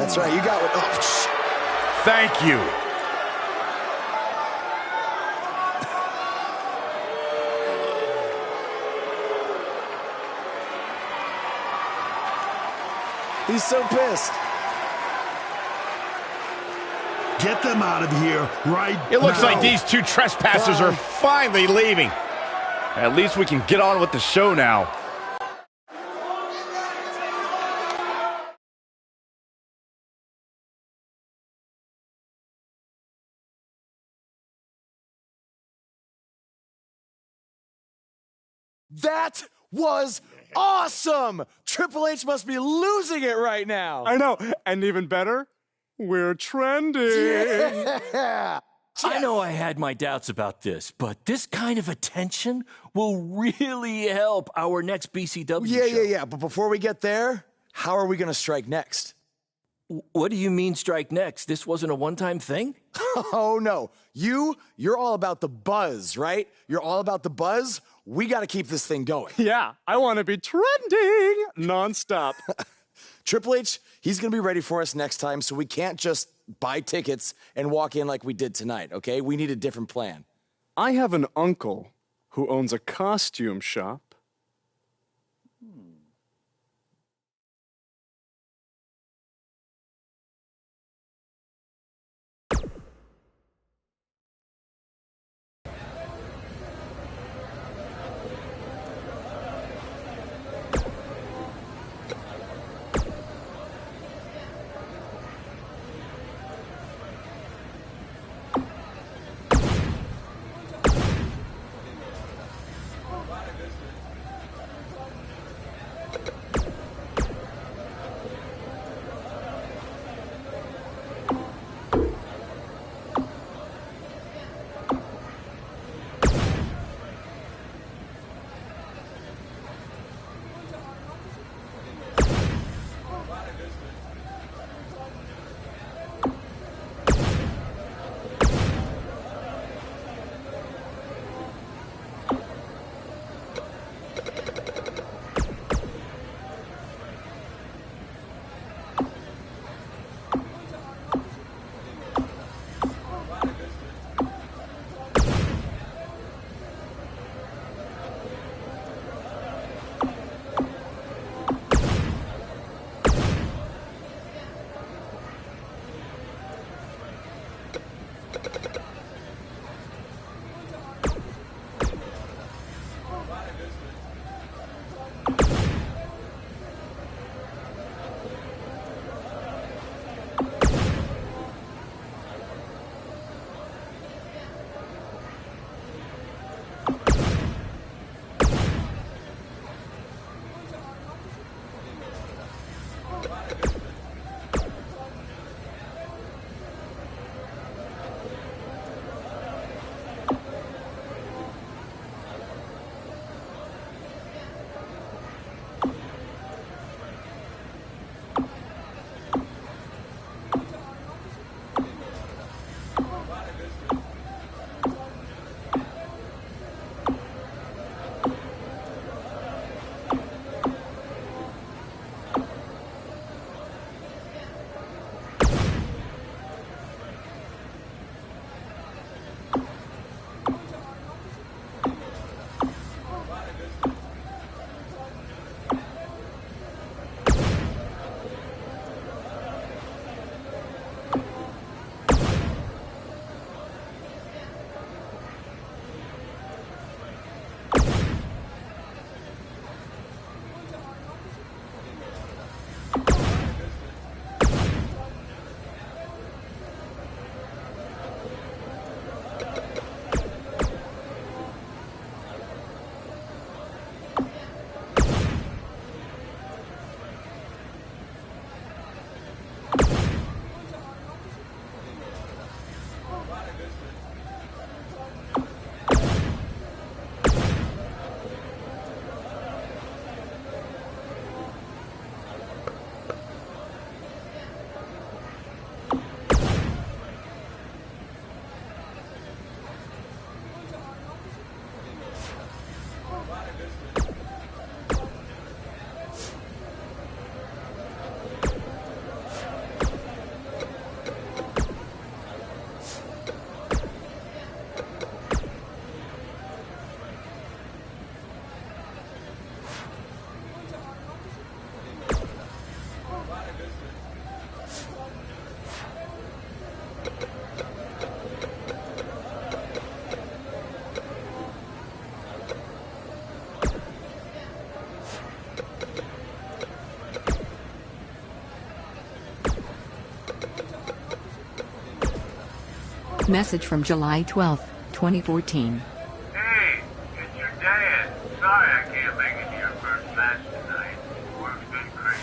That's right, you got what. Oh, Thank you. He's so pissed. Get them out of here right now. It looks like these two trespassers are finally leaving. At least we can get on with the show now. That was awesome! Triple H must be losing it right now. I know. And even better, we're trending. Yeah. I know I had my doubts about this, but this kind of attention will really help our next BCW show. Yeah. But before we get there, how are we going to strike next? What do you mean strike next? This wasn't a one-time thing? Oh, no. You're all about the buzz, right? You're all about the buzz. We got to keep this thing going. Yeah, I want to be trending nonstop. Triple H, he's going to be ready for us next time, so we can't just buy tickets and walk in like we did tonight, okay? We need a different plan. I have an uncle who owns a costume shop. Message from July 12th, 2014. Hey, it's your dad. Sorry I can't make it to your first match tonight. Work's been crazy.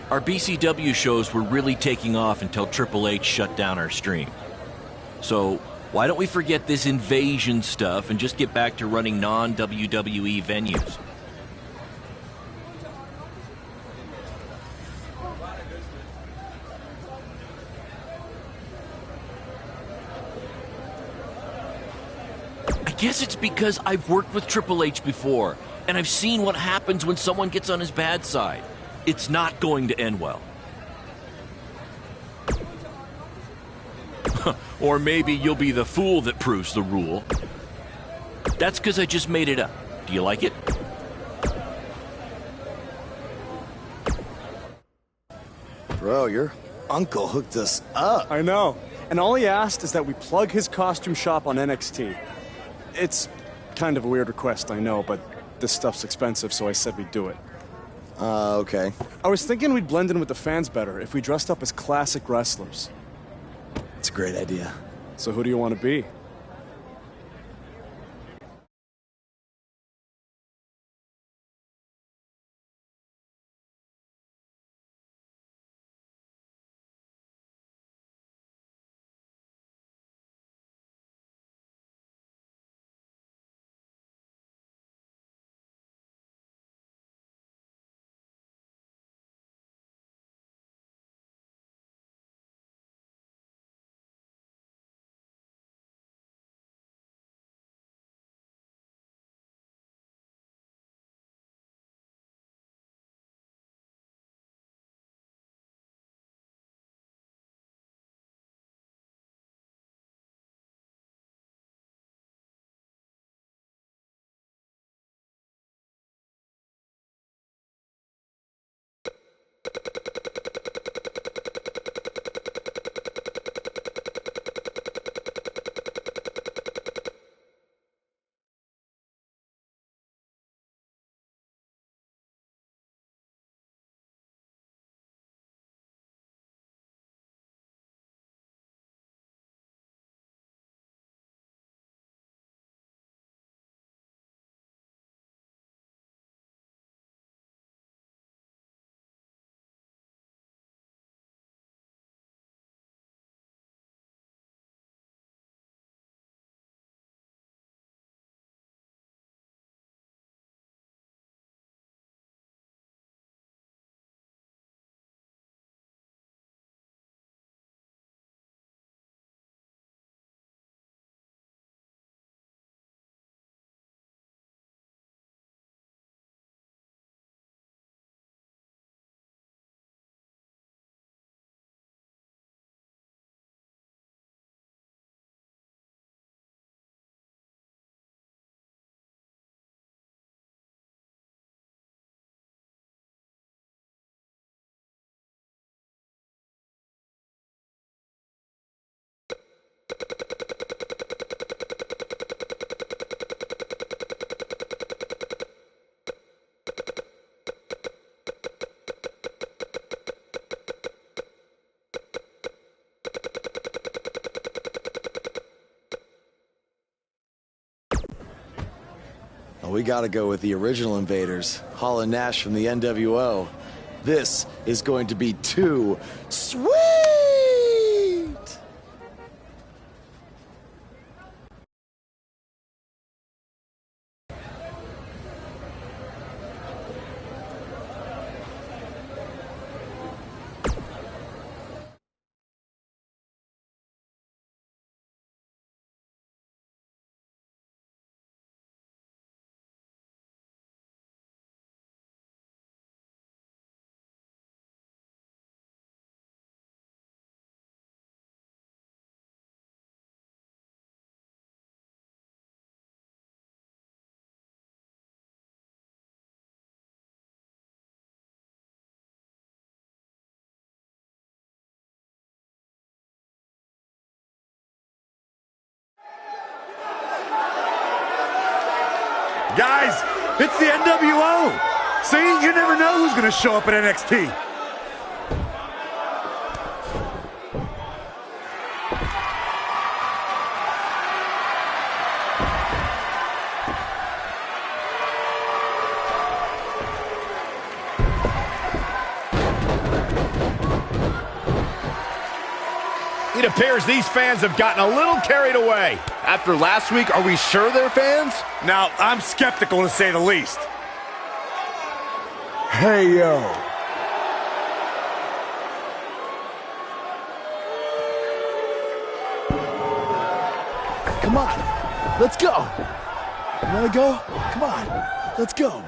Our BCW shows were really taking off until Triple H shut down our stream. So why don't we forget this invasion stuff and just get back to running non-WWE venues? I guess it's because I've worked with Triple H before, and I've seen what happens when someone gets on his bad side. It's not going to end well. Or maybe you'll be the fool that proves the rule. That's because I just made it up. Do you like it? Bro, your uncle hooked us up. I know. And all he asked is that we plug his costume shop on NXT. It's kind of a weird request, I know, but this stuff's expensive, so I said we'd do it. Okay. I was thinking we'd blend in with the fans better if we dressed up as classic wrestlers. It's a great idea. So who do you want to be? Well, we gotta go with the original invaders, Hall and Nash from the NWO. This is going to be too sweet! Guys, it's the NWO. See, you never know who's going to show up at NXT. It appears these fans have gotten a little carried away. After last week, are we sure they're fans? Now, I'm skeptical to say the least. Hey, yo. Come on, let's go. You wanna go? Come on, let's go.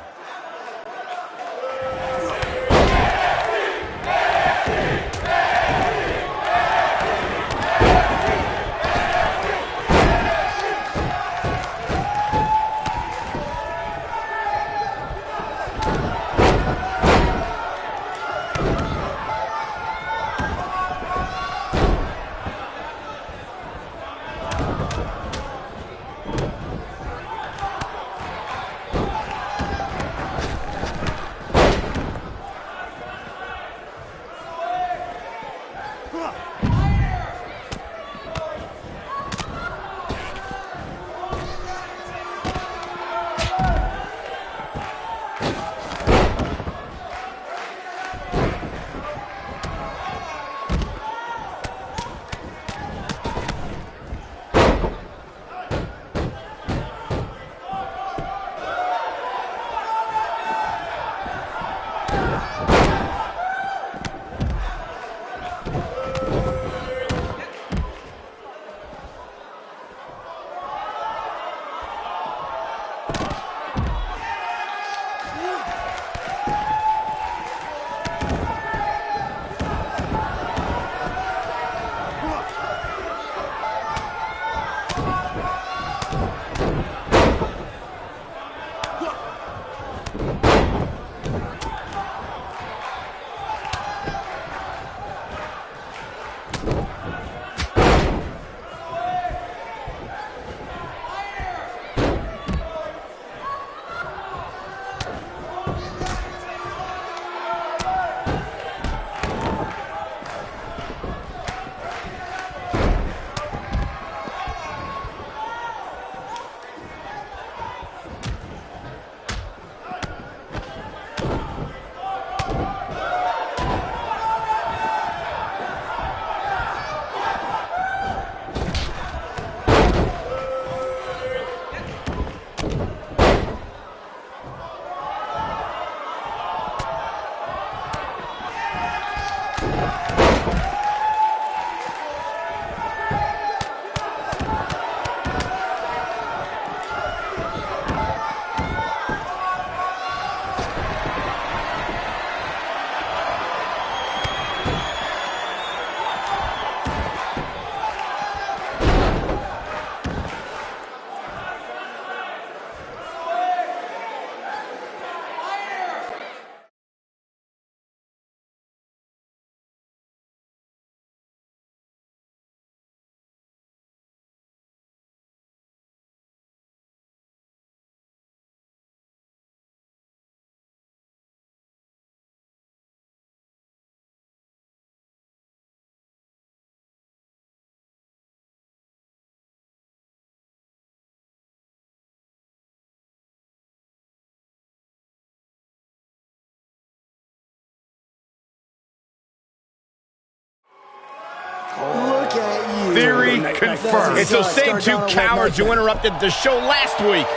Look at you. Theory confirmed. It's those same two cowards who interrupted the show last week.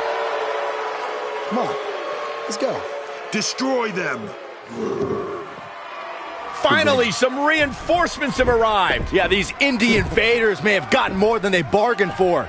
Come on, let's go. Destroy them. Finally, some reinforcements have arrived. Yeah, these indie invaders may have gotten more than they bargained for.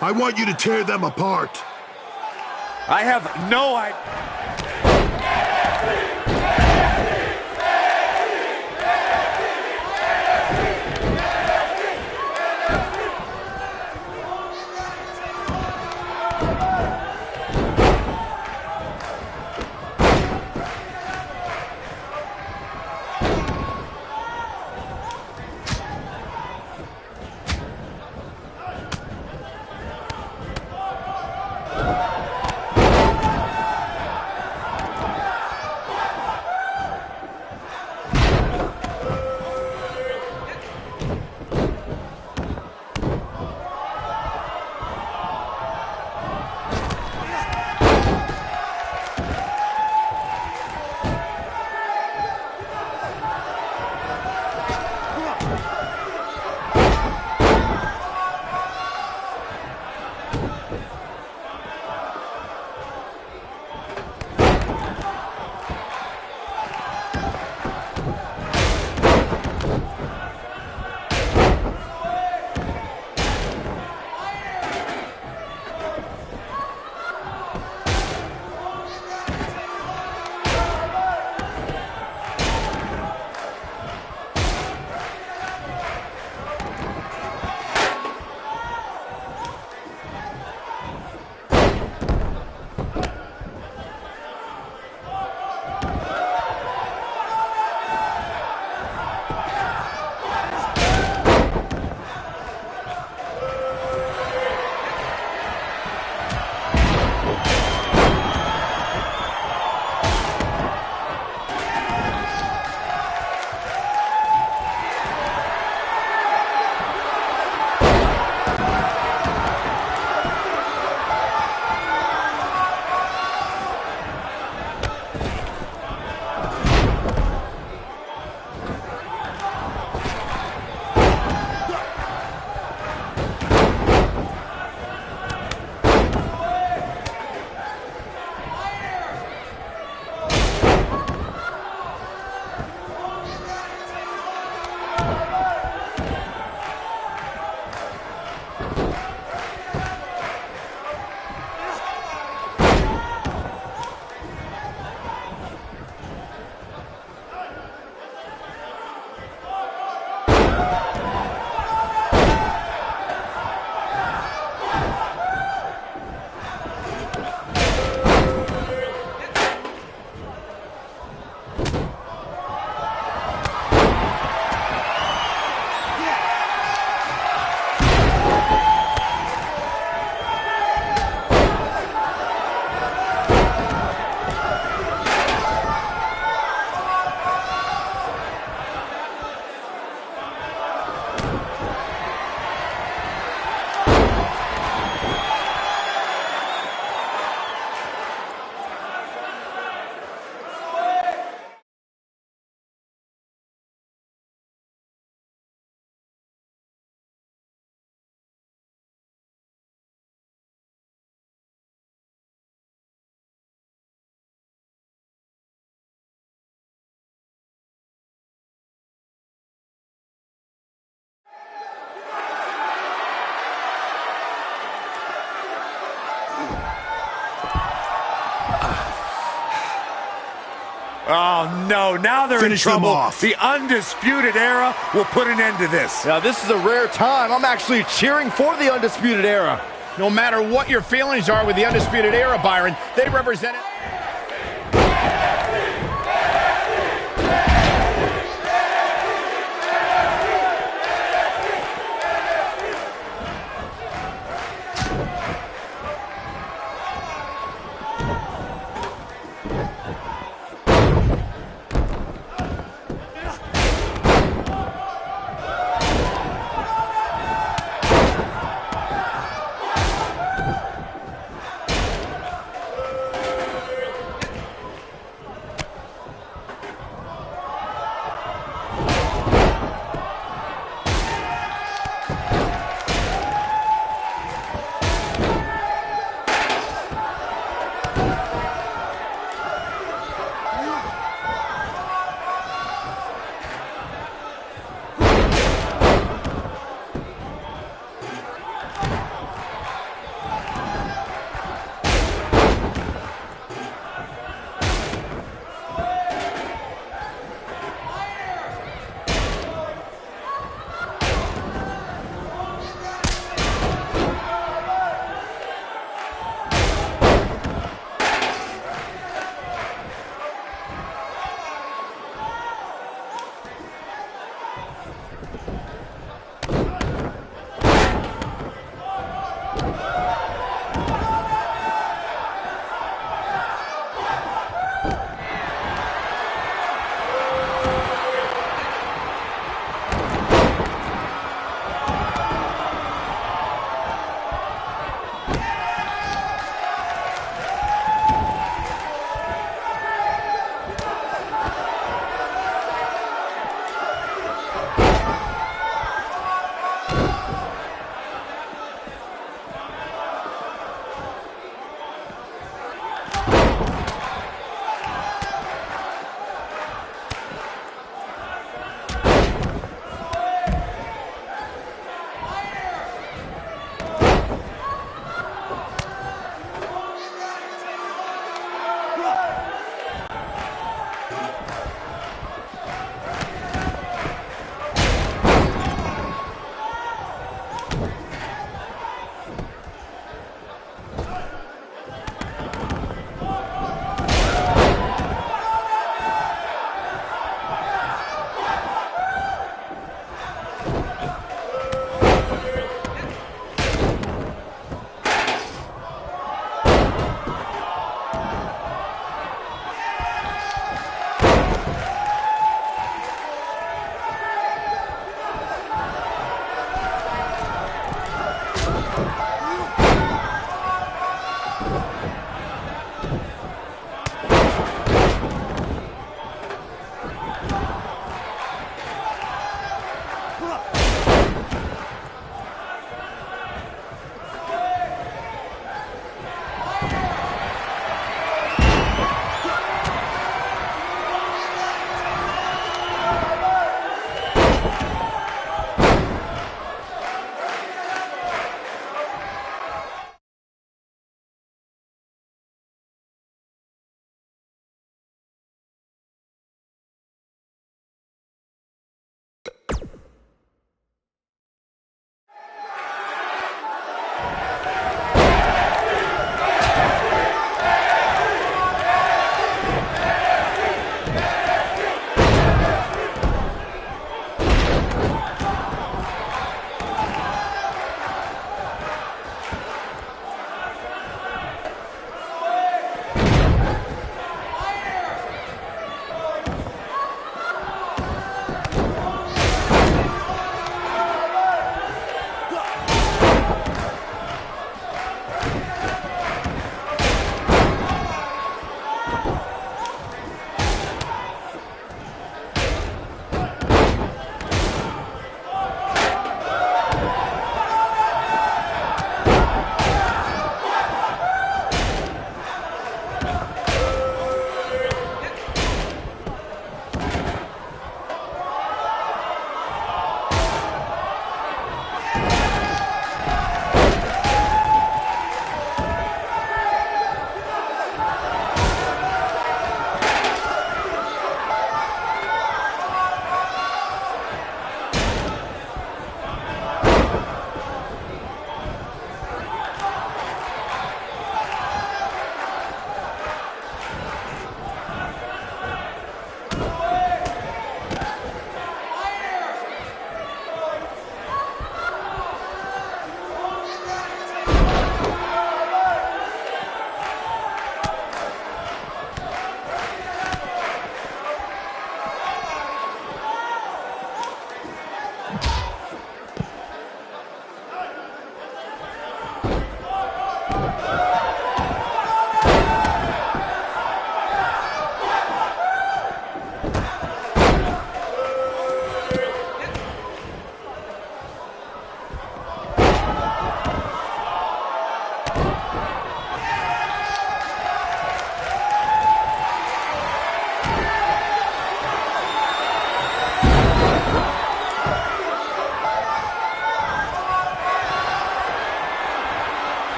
I want you to tear them apart. I have no idea. Oh, no, now they're Finish in them trouble. off. The Undisputed Era will put an end to this. Now, this is a rare time. I'm actually cheering for the Undisputed Era. No matter what your feelings are with the Undisputed Era, Byron, they represent it.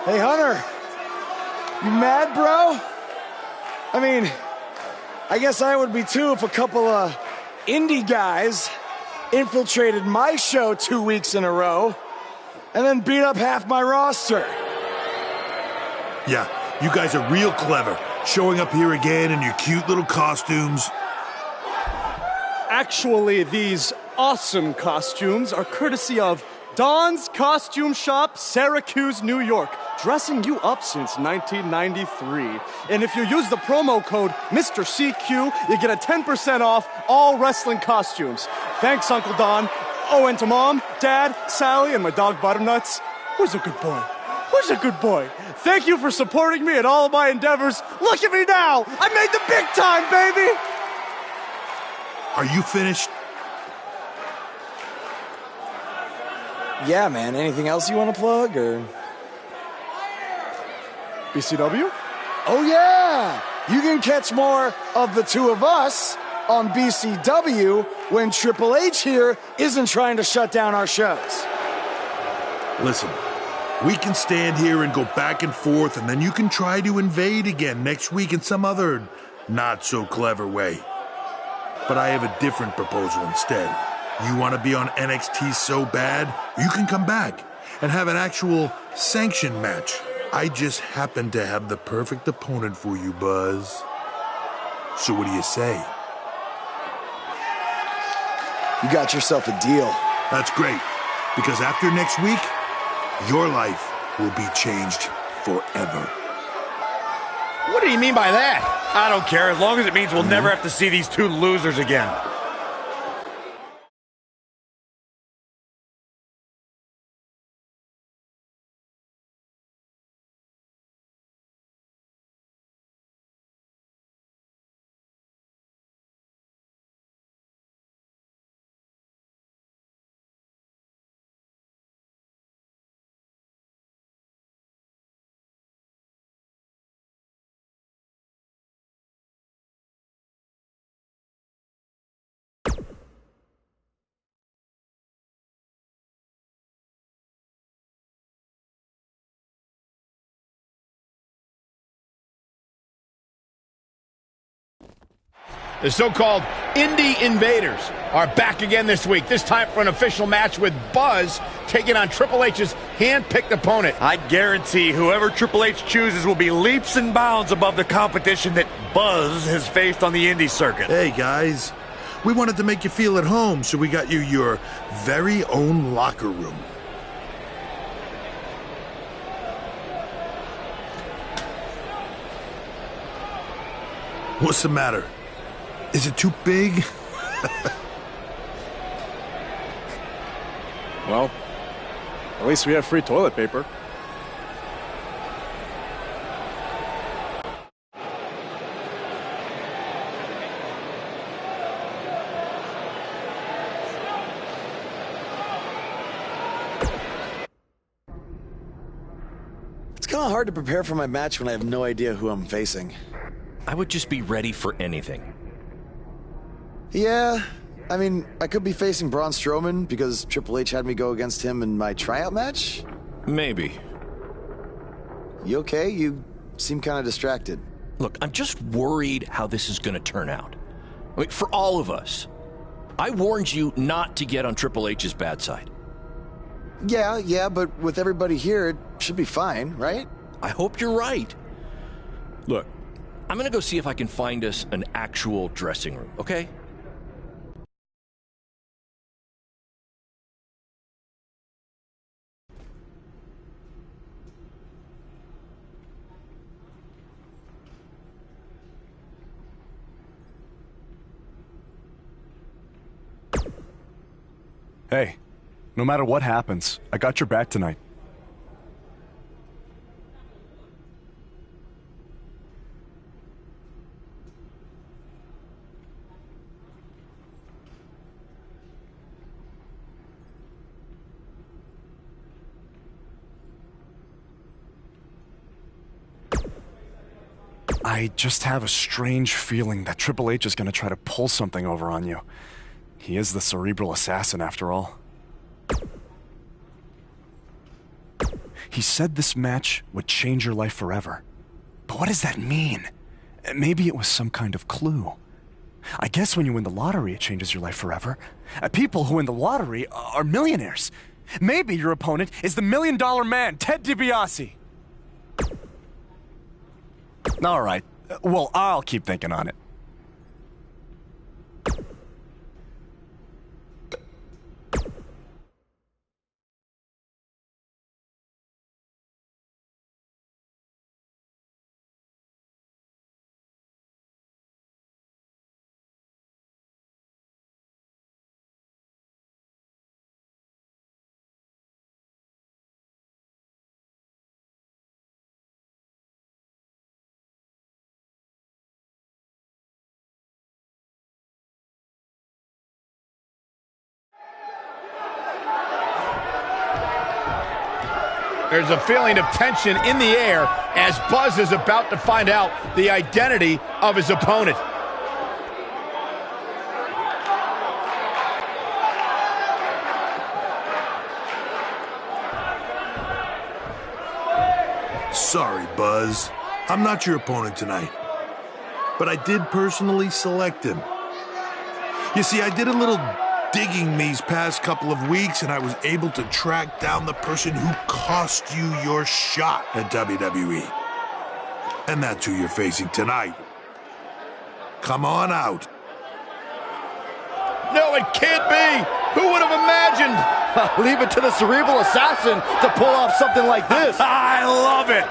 Hey, Hunter. You mad, bro? I mean, I guess I would be too if a couple of indie guys infiltrated my show 2 weeks in a row and then beat up half my roster. Yeah, you guys are real clever, showing up here again in your cute little costumes. Actually, these awesome costumes are courtesy of Don's Costume Shop, Syracuse, New York, dressing you up since 1993. And if you use the promo code Mr. CQ, you get a 10% off all wrestling costumes. Thanks, Uncle Don. Oh, and to Mom, Dad, Sally, and my dog Butternuts. Who's a good boy? Who's a good boy? Thank you for supporting me in all of my endeavors. Look at me now! I made the big time, baby! Are you finished? Yeah, man. Anything else you want to plug, or? BCW? Oh, yeah! You can catch more of the two of us on BCW when Triple H here isn't trying to shut down our shows. Listen, we can stand here and go back and forth, and then you can try to invade again next week in some other not-so-clever way. But I have a different proposal instead. You want to be on NXT so bad, you can come back and have an actual sanctioned match. I just happen to have the perfect opponent for you, Buzz. So what do you say? You got yourself a deal. That's great, because after next week, your life will be changed forever. What do you mean by that? I don't care, as long as it means we'll never have to see these two losers again. The so-called Indie Invaders are back again this week, this time for an official match with Buzz taking on Triple H's hand-picked opponent. I guarantee whoever Triple H chooses will be leaps and bounds above the competition that Buzz has faced on the indie circuit. Hey, guys. We wanted to make you feel at home, so we got you your very own locker room. What's the matter? Is it too big? Well, at least we have free toilet paper. It's kind of hard to prepare for my match when I have no idea who I'm facing. I would just be ready for anything. Yeah, I mean, I could be facing Braun Strowman because Triple H had me go against him in my tryout match? Maybe. You okay? You seem kind of distracted. Look, I'm just worried how this is going to turn out. I mean, for all of us. I warned you not to get on Triple H's bad side. Yeah, but with everybody here, it should be fine, right? I hope you're right. Look, I'm going to go see if I can find us an actual dressing room, okay? Hey, no matter what happens, I got your back tonight. I just have a strange feeling that Triple H is going to try to pull something over on you. He is the cerebral assassin, after all. He said this match would change your life forever. But what does that mean? Maybe it was some kind of clue. I guess when you win the lottery, it changes your life forever. People who win the lottery are millionaires. Maybe your opponent is the $1 Million Man, Ted DiBiase. All right. Well, I'll keep thinking on it. There's a feeling of tension in the air as Buzz is about to find out the identity of his opponent. Sorry, Buzz. I'm not your opponent tonight. But I did personally select him. You see, I did a little digging these past couple of weeks, and I was able to track down the person who cost you your shot at WWE. And that's who you're facing tonight. Come on out. No, it can't be! Who would have imagined? Leave it to the cerebral assassin to pull off something like this. I love it!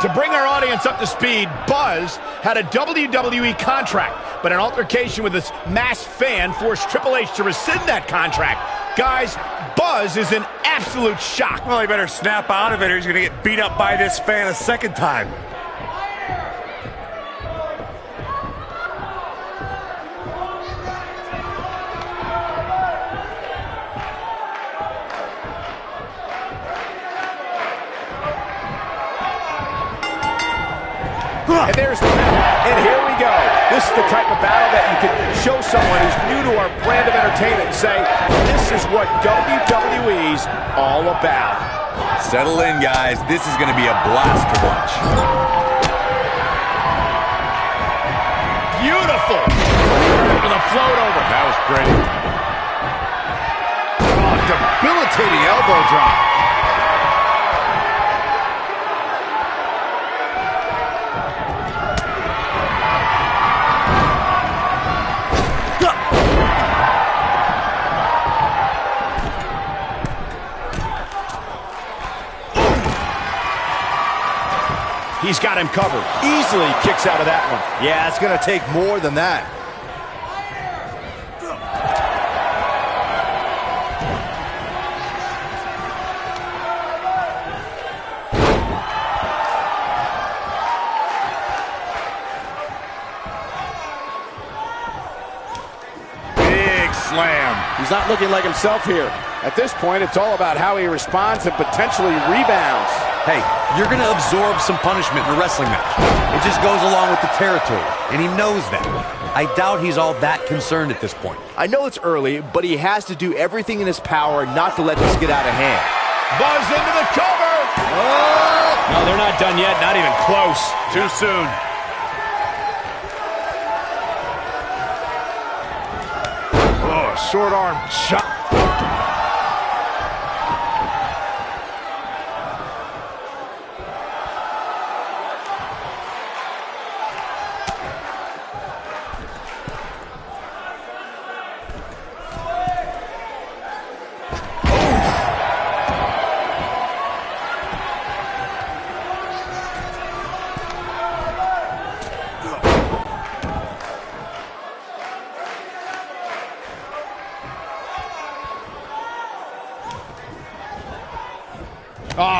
To bring our audience up to speed, Buzz had a WWE contract, but an altercation with this masked fan forced Triple H to rescind that contract. Guys, Buzz is in absolute shock. Well, he better snap out of it or he's going to get beat up by this fan a second time. And here we go. This is the type of battle that you can show someone who's new to our brand of entertainment and say, this is what WWE's all about. Settle in, guys. This is going to be a blast to watch. Beautiful! With a float over. That was pretty. Oh, debilitating elbow drop. He's got him covered. Easily kicks out of that one. Yeah, it's going to take more than that. Big slam. He's not looking like himself here. At this point, it's all about how he responds and potentially rebounds. Hey, you're going to absorb some punishment in a wrestling match. It just goes along with the territory, and he knows that. I doubt he's all that concerned at this point. I know it's early, but he has to do everything in his power not to let this get out of hand. Buzz into the cover! Oh! No, they're not done yet. Not even close. Too soon. Oh, short arm shot.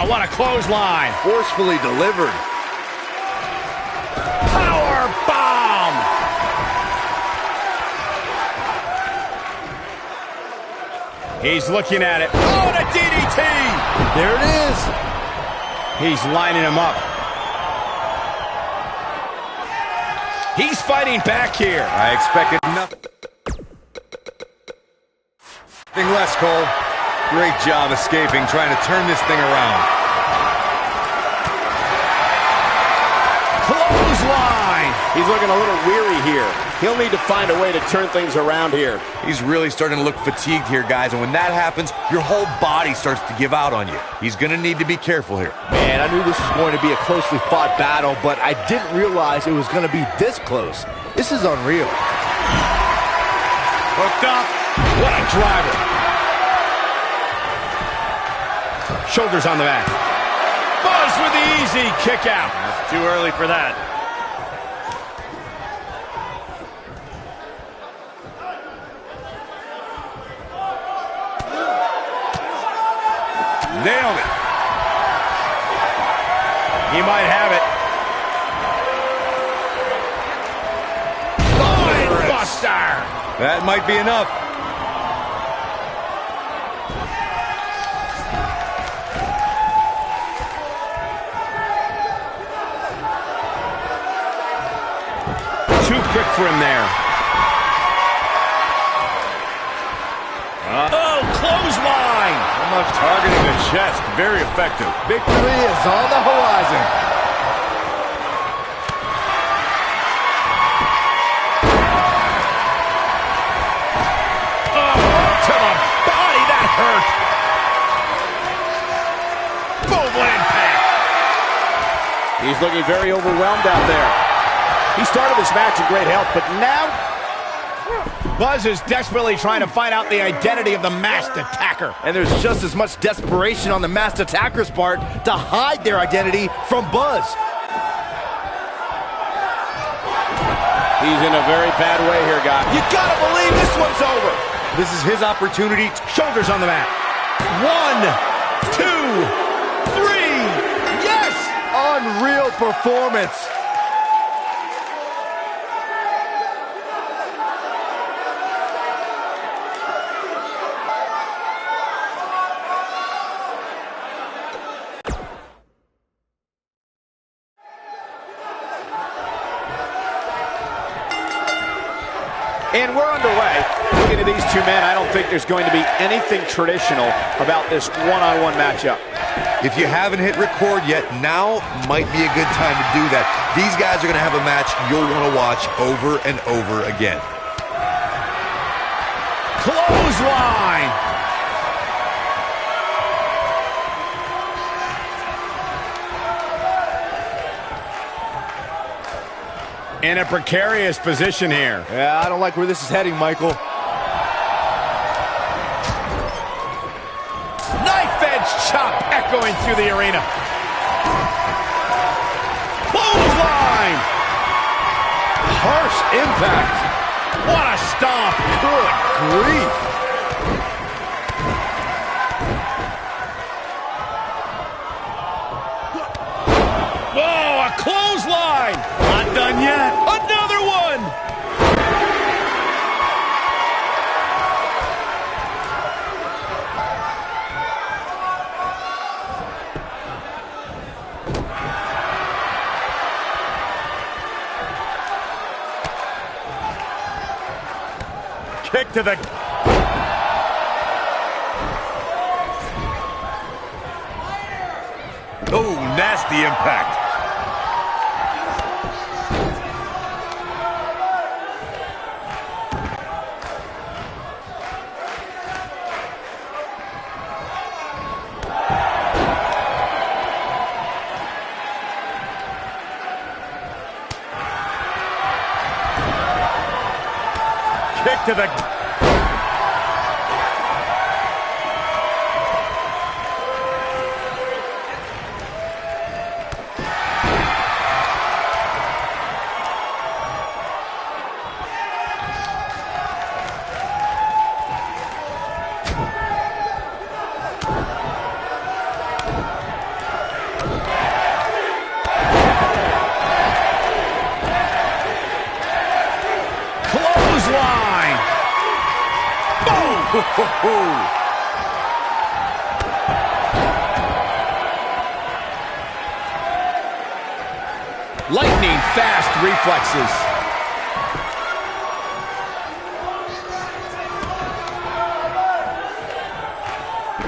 what a clothesline. Forcefully delivered. Power bomb. He's looking at it. Oh, the DDT. There it is. He's lining him up. He's fighting back here. I expected nothing less, Cole. Great job escaping, trying to turn this thing around. Clothesline! He's looking a little weary here. He'll need to find a way to turn things around here. He's really starting to look fatigued here, guys, and when that happens, your whole body starts to give out on you. He's going to need to be careful here. Man, I knew this was going to be a closely fought battle, but I didn't realize it was going to be this close. This is unreal. Hooked up. What a driver. Shoulders on the mat. Buzz with the easy kick out. That's too early for that. Nailed it. He might have it. Spine buster. That might be enough. Too quick for him there. Oh, clothesline! Almost targeting the chest. Very effective. Victory is on the horizon. Oh, to the body. That hurt. Boom, what impact. He's looking very overwhelmed out there. He started this match in great health, but now Buzz is desperately trying to find out the identity of the masked attacker. And there's just as much desperation on the masked attacker's part to hide their identity from Buzz. He's in a very bad way here, guys. You gotta believe this one's over. This is his opportunity. Shoulders on the mat. 1, 2, 3. Yes! Unreal performance. And we're underway. Looking at these two men, I don't think there's going to be anything traditional about this one-on-one matchup. If you haven't hit record yet, now might be a good time to do that. These guys are going to have a match you'll want to watch over and over again. Clothesline! In a precarious position here. Yeah, I don't like where this is heading, Michael. Knife edge chop echoing through the arena. Clothesline! Harsh impact. What a stomp. Good grief. Whoa, a clothesline! Not done yet. Another one! Kick to the... Oh, nasty impact. Kick to the... Lightning fast reflexes.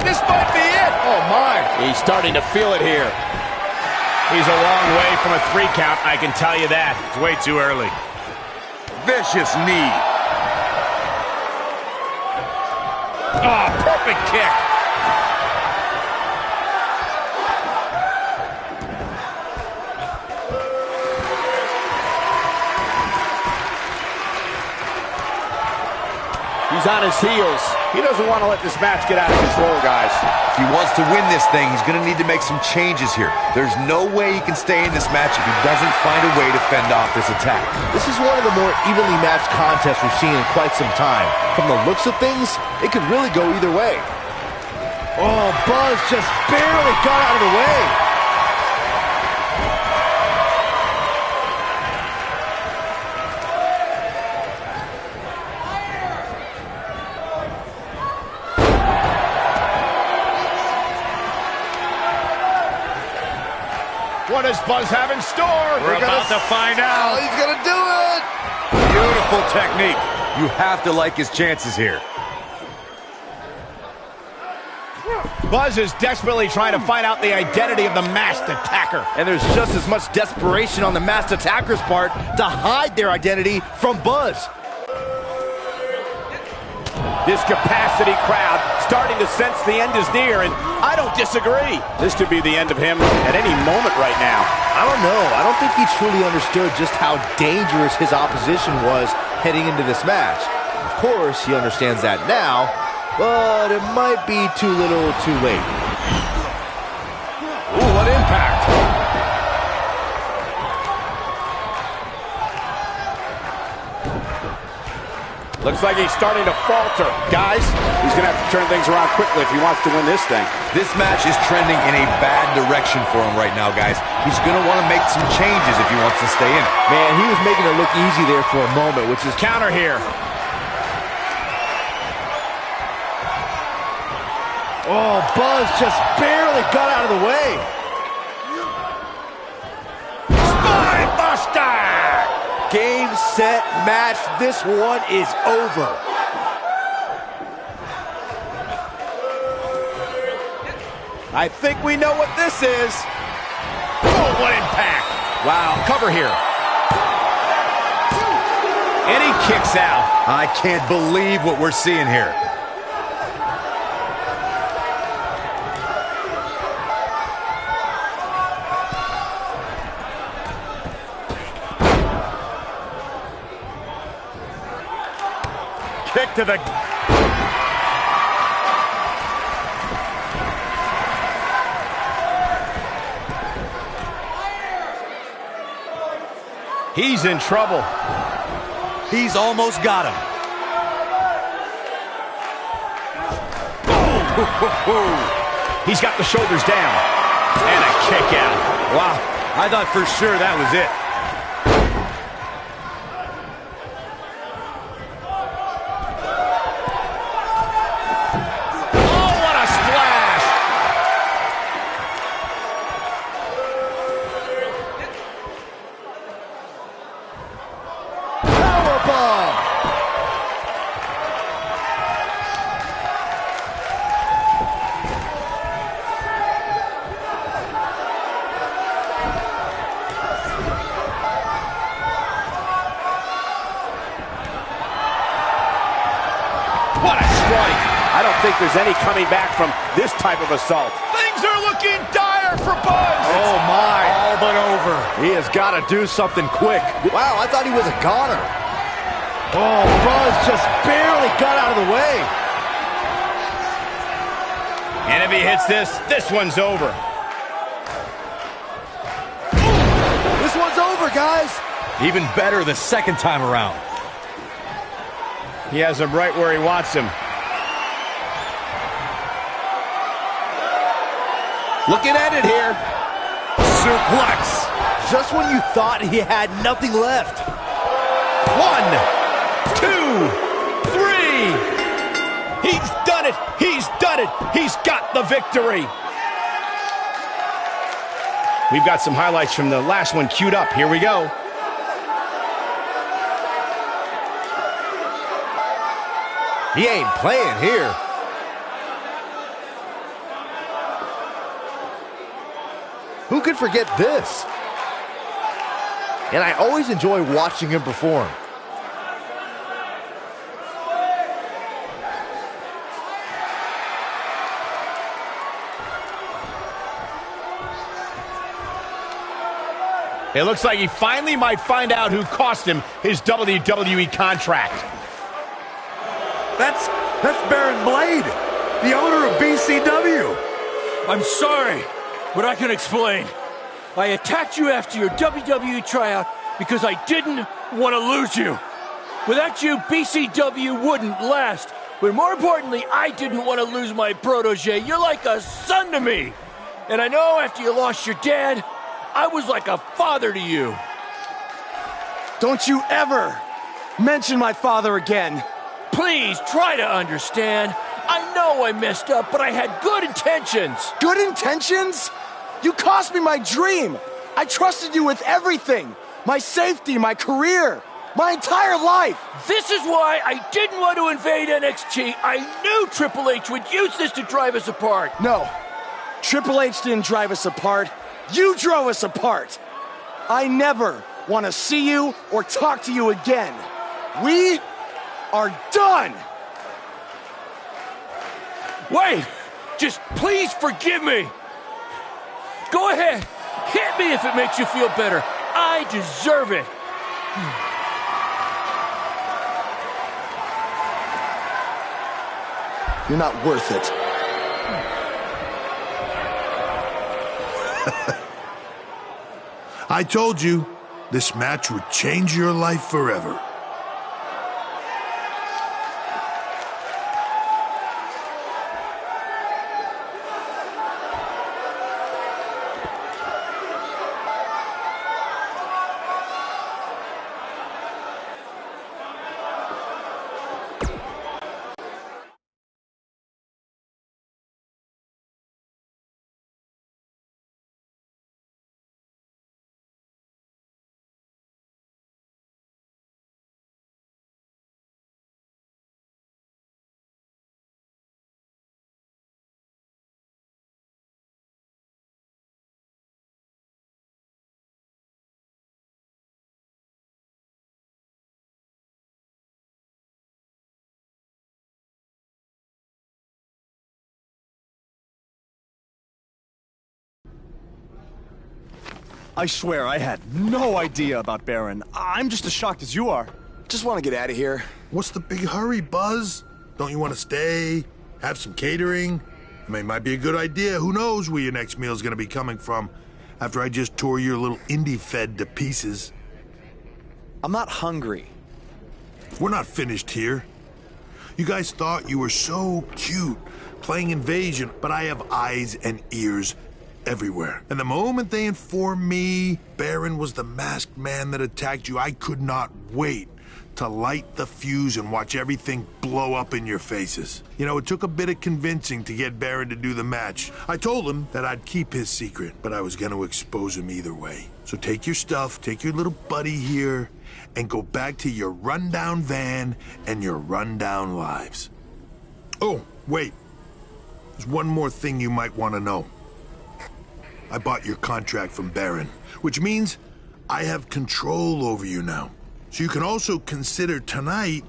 This might be it. Oh, my. He's starting to feel it here. He's a long way from a 3 count, I can tell you that. It's way too early. Vicious knee. Oh, perfect kick. He's on his heels. He doesn't want to let this match get out of control, guys. If he wants to win this thing, he's going to need to make some changes here. There's no way he can stay in this match if he doesn't find a way to fend off this attack. This is one of the more evenly matched contests we've seen in quite some time. From the looks of things, it could really go either way. Oh, Buzz just barely got out of the way. What does Buzz have in store? We're about to find out. Oh, he's going to do it. Beautiful technique. You have to like his chances here. Buzz is desperately trying to find out the identity of the masked attacker. And there's just as much desperation on the masked attacker's part to hide their identity from Buzz. This capacity crowd starting to sense the end is near, and I don't disagree. This could be the end of him at any moment right now. I don't know. I don't think he truly understood just how dangerous his opposition was heading into this match. Of course, he understands that now, but it might be too little too late. Ooh, what impact. Looks like he's starting to falter. Guys, he's going to have to turn things around quickly if he wants to win this thing. This match is trending in a bad direction for him right now, guys. He's going to want to make some changes if he wants to stay in it. Man, he was making it look easy there for a moment, which is... Counter here. Oh, Buzz just barely got out of the way. Spine buster! Game, set, match. This one is over. I think we know what this is. Oh, what impact. Wow, cover here. And he kicks out. I can't believe what we're seeing here. Kick to the... He's in trouble. He's almost got him. He's got the shoulders down. And a kick out. Wow, I thought for sure that was it. What a strike! I don't think there's any coming back from this type of assault. Things are looking dire for Buzz! Oh, my. All but over. He has got to do something quick. Wow, I thought he was a goner. Oh, Buzz just barely got out of the way. And if he hits this, this one's over. This one's over, guys. Even better the second time around. He has him right where he wants him. Looking at it here. Suplex. Just when you thought he had nothing left. 1, 2, 3. He's done it! He's done it! He's got the victory! We've got some highlights from the last one queued up. Here we go. He ain't playing here. Who could forget this? And I always enjoy watching him perform. It looks like he finally might find out who cost him his WWE contract. That's Baron Blade, the owner of BCW. I'm sorry, but I can explain. I attacked you after your WWE tryout because I didn't want to lose you. Without you, BCW wouldn't last. But more importantly, I didn't want to lose my protege. You're like a son to me. And I know after you lost your dad, I was like a father to you. Don't you ever mention my father again. Please try to understand. I know I messed up, but I had good intentions. Good intentions? You cost me my dream. I trusted you with everything. My safety, my career, my entire life. This is why I didn't want to invade NXT. I knew Triple H would use this to drive us apart. No, Triple H didn't drive us apart. You drove us apart. I never want to see you or talk to you again. We are done. Wait, just please forgive me. Go ahead, hit me if it makes you feel better. I deserve it. You're not worth it. I told you, this match would change your life forever. I swear I had no idea about Baron. I'm just as shocked as you are. Just want to get out of here. What's the big hurry, Buzz? Don't you want to stay? Have some catering? I mean, it might be a good idea. Who knows where your next meal is going to be coming from after I just tore your little indie fed to pieces. I'm not hungry. We're not finished here. You guys thought you were so cute playing Invasion, but I have eyes and ears everywhere. And the moment they informed me Baron was the masked man that attacked you, I could not wait to light the fuse and watch everything blow up in your faces. You know, it took a bit of convincing to get Baron to do the match. I told him that I'd keep his secret, but I was going to expose him either way. So take your stuff, take your little buddy here, and go back to your rundown van and your rundown lives. Oh, wait. There's one more thing you might want to know. I bought your contract from Baron, which means I have control over you now. So you can also consider tonight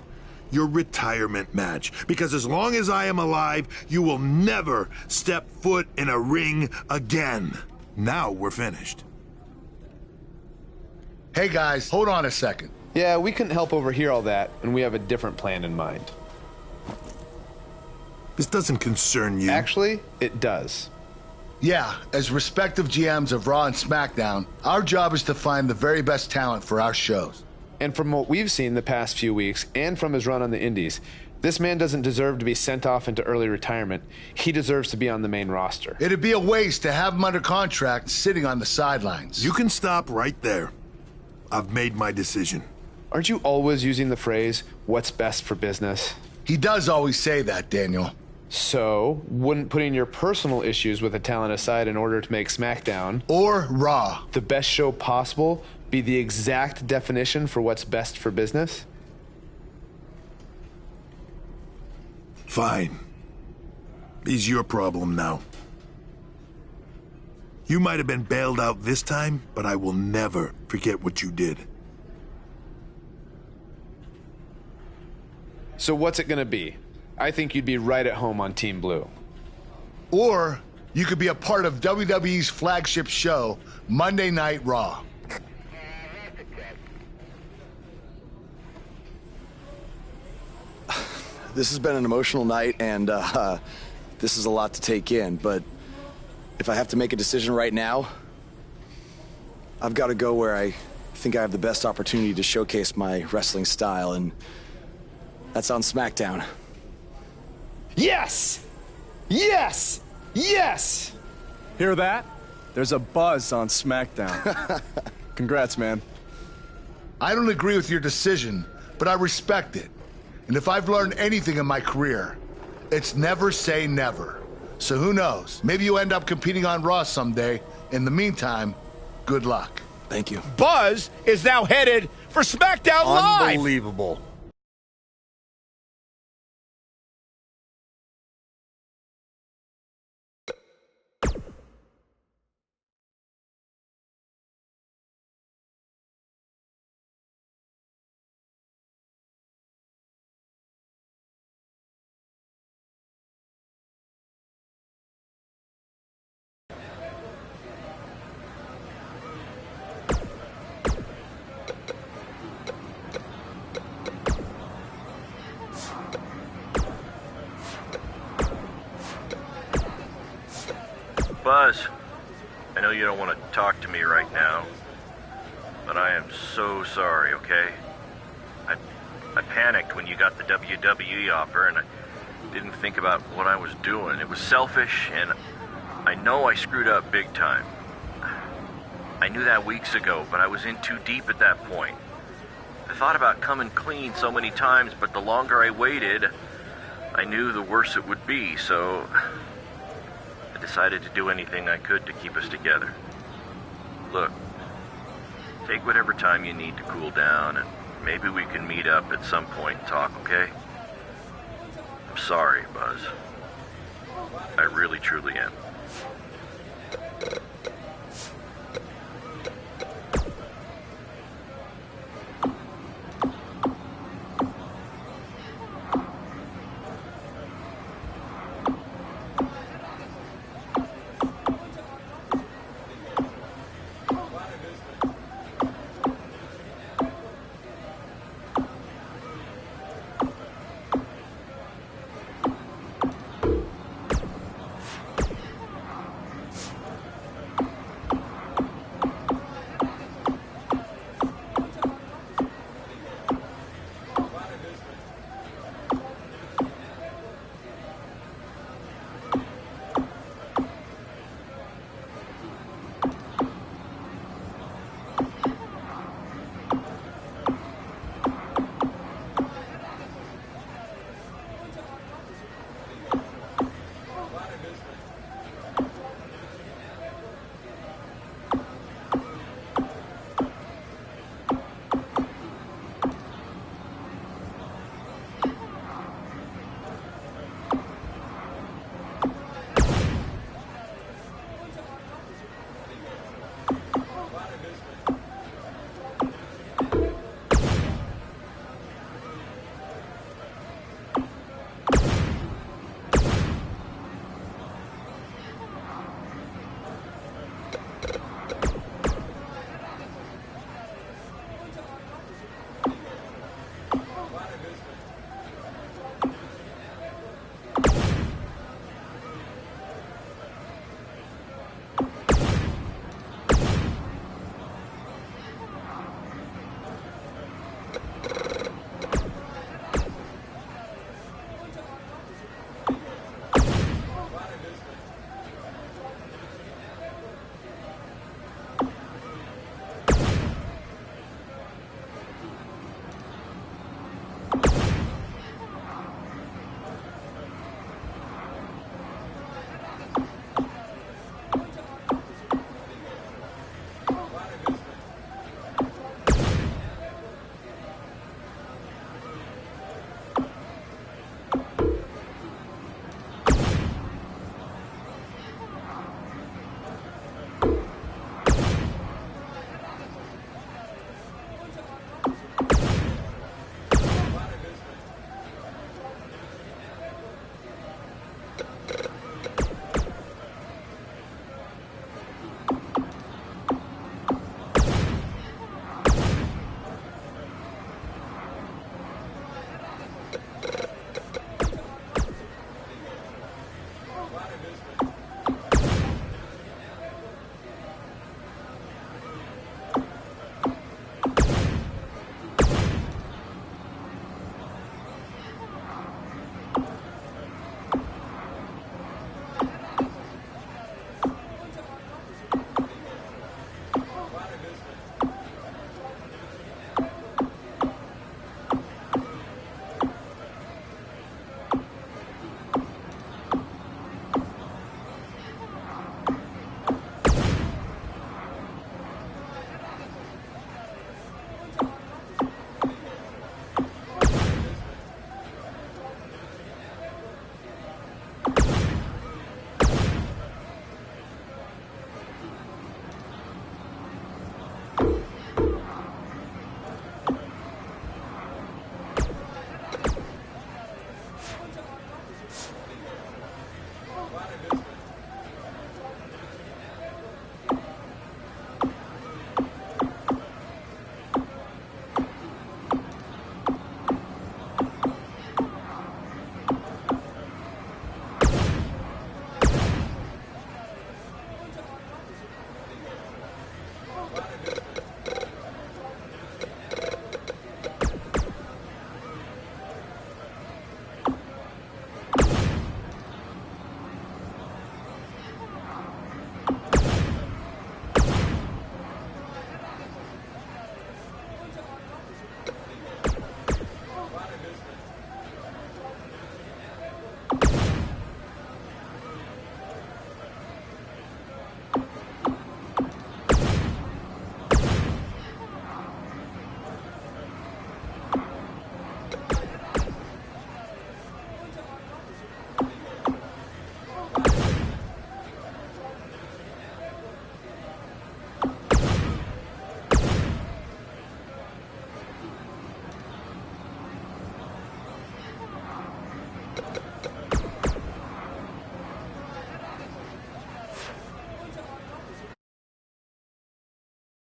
your retirement match, because as long as I am alive, you will never step foot in a ring again. Now we're finished. Hey guys, hold on a second. Yeah, we couldn't help overhear all that, and we have a different plan in mind. This doesn't concern you. Actually, it does. Yeah, as respective GMs of Raw and SmackDown, our job is to find the very best talent for our shows. And from what we've seen the past few weeks, and from his run on the Indies, this man doesn't deserve to be sent off into early retirement. He deserves to be on the main roster. It'd be a waste to have him under contract sitting on the sidelines. You can stop right there. I've made my decision. Aren't you always using the phrase, what's best for business? He does always say that, Daniel. So, wouldn't putting your personal issues with a talent aside in order to make SmackDown or Raw the best show possible be the exact definition for what's best for business? Fine. It's your problem now. You might have been bailed out this time, but I will never forget what you did. So what's it gonna be? I think you'd be right at home on Team Blue. Or you could be a part of WWE's flagship show, Monday Night Raw. This has been an emotional night, and this is a lot to take in, but if I have to make a decision right now, I've got to go where I think I have the best opportunity to showcase my wrestling style, and that's on SmackDown. Yes! Yes! Yes! Hear that? There's a buzz on SmackDown. Congrats, man. I don't agree with your decision, but I respect it. And if I've learned anything in my career, it's never say never. So who knows? Maybe you'll end up competing on Raw someday. In the meantime, good luck. Thank you. Buzz is now headed for SmackDown Live. Unbelievable. Buzz, I know you don't want to talk to me right now, but I am so sorry, okay? I panicked when you got the WWE offer, and I didn't think about what I was doing. It was selfish, and I know I screwed up big time. I knew that weeks ago, but I was in too deep at that point. I thought about coming clean so many times, but the longer I waited, I knew the worse it would be, so I decided to do anything I could to keep us together. Look, take whatever time you need to cool down, and maybe we can meet up at some point and talk, okay? I'm sorry, Buzz. I really, truly am.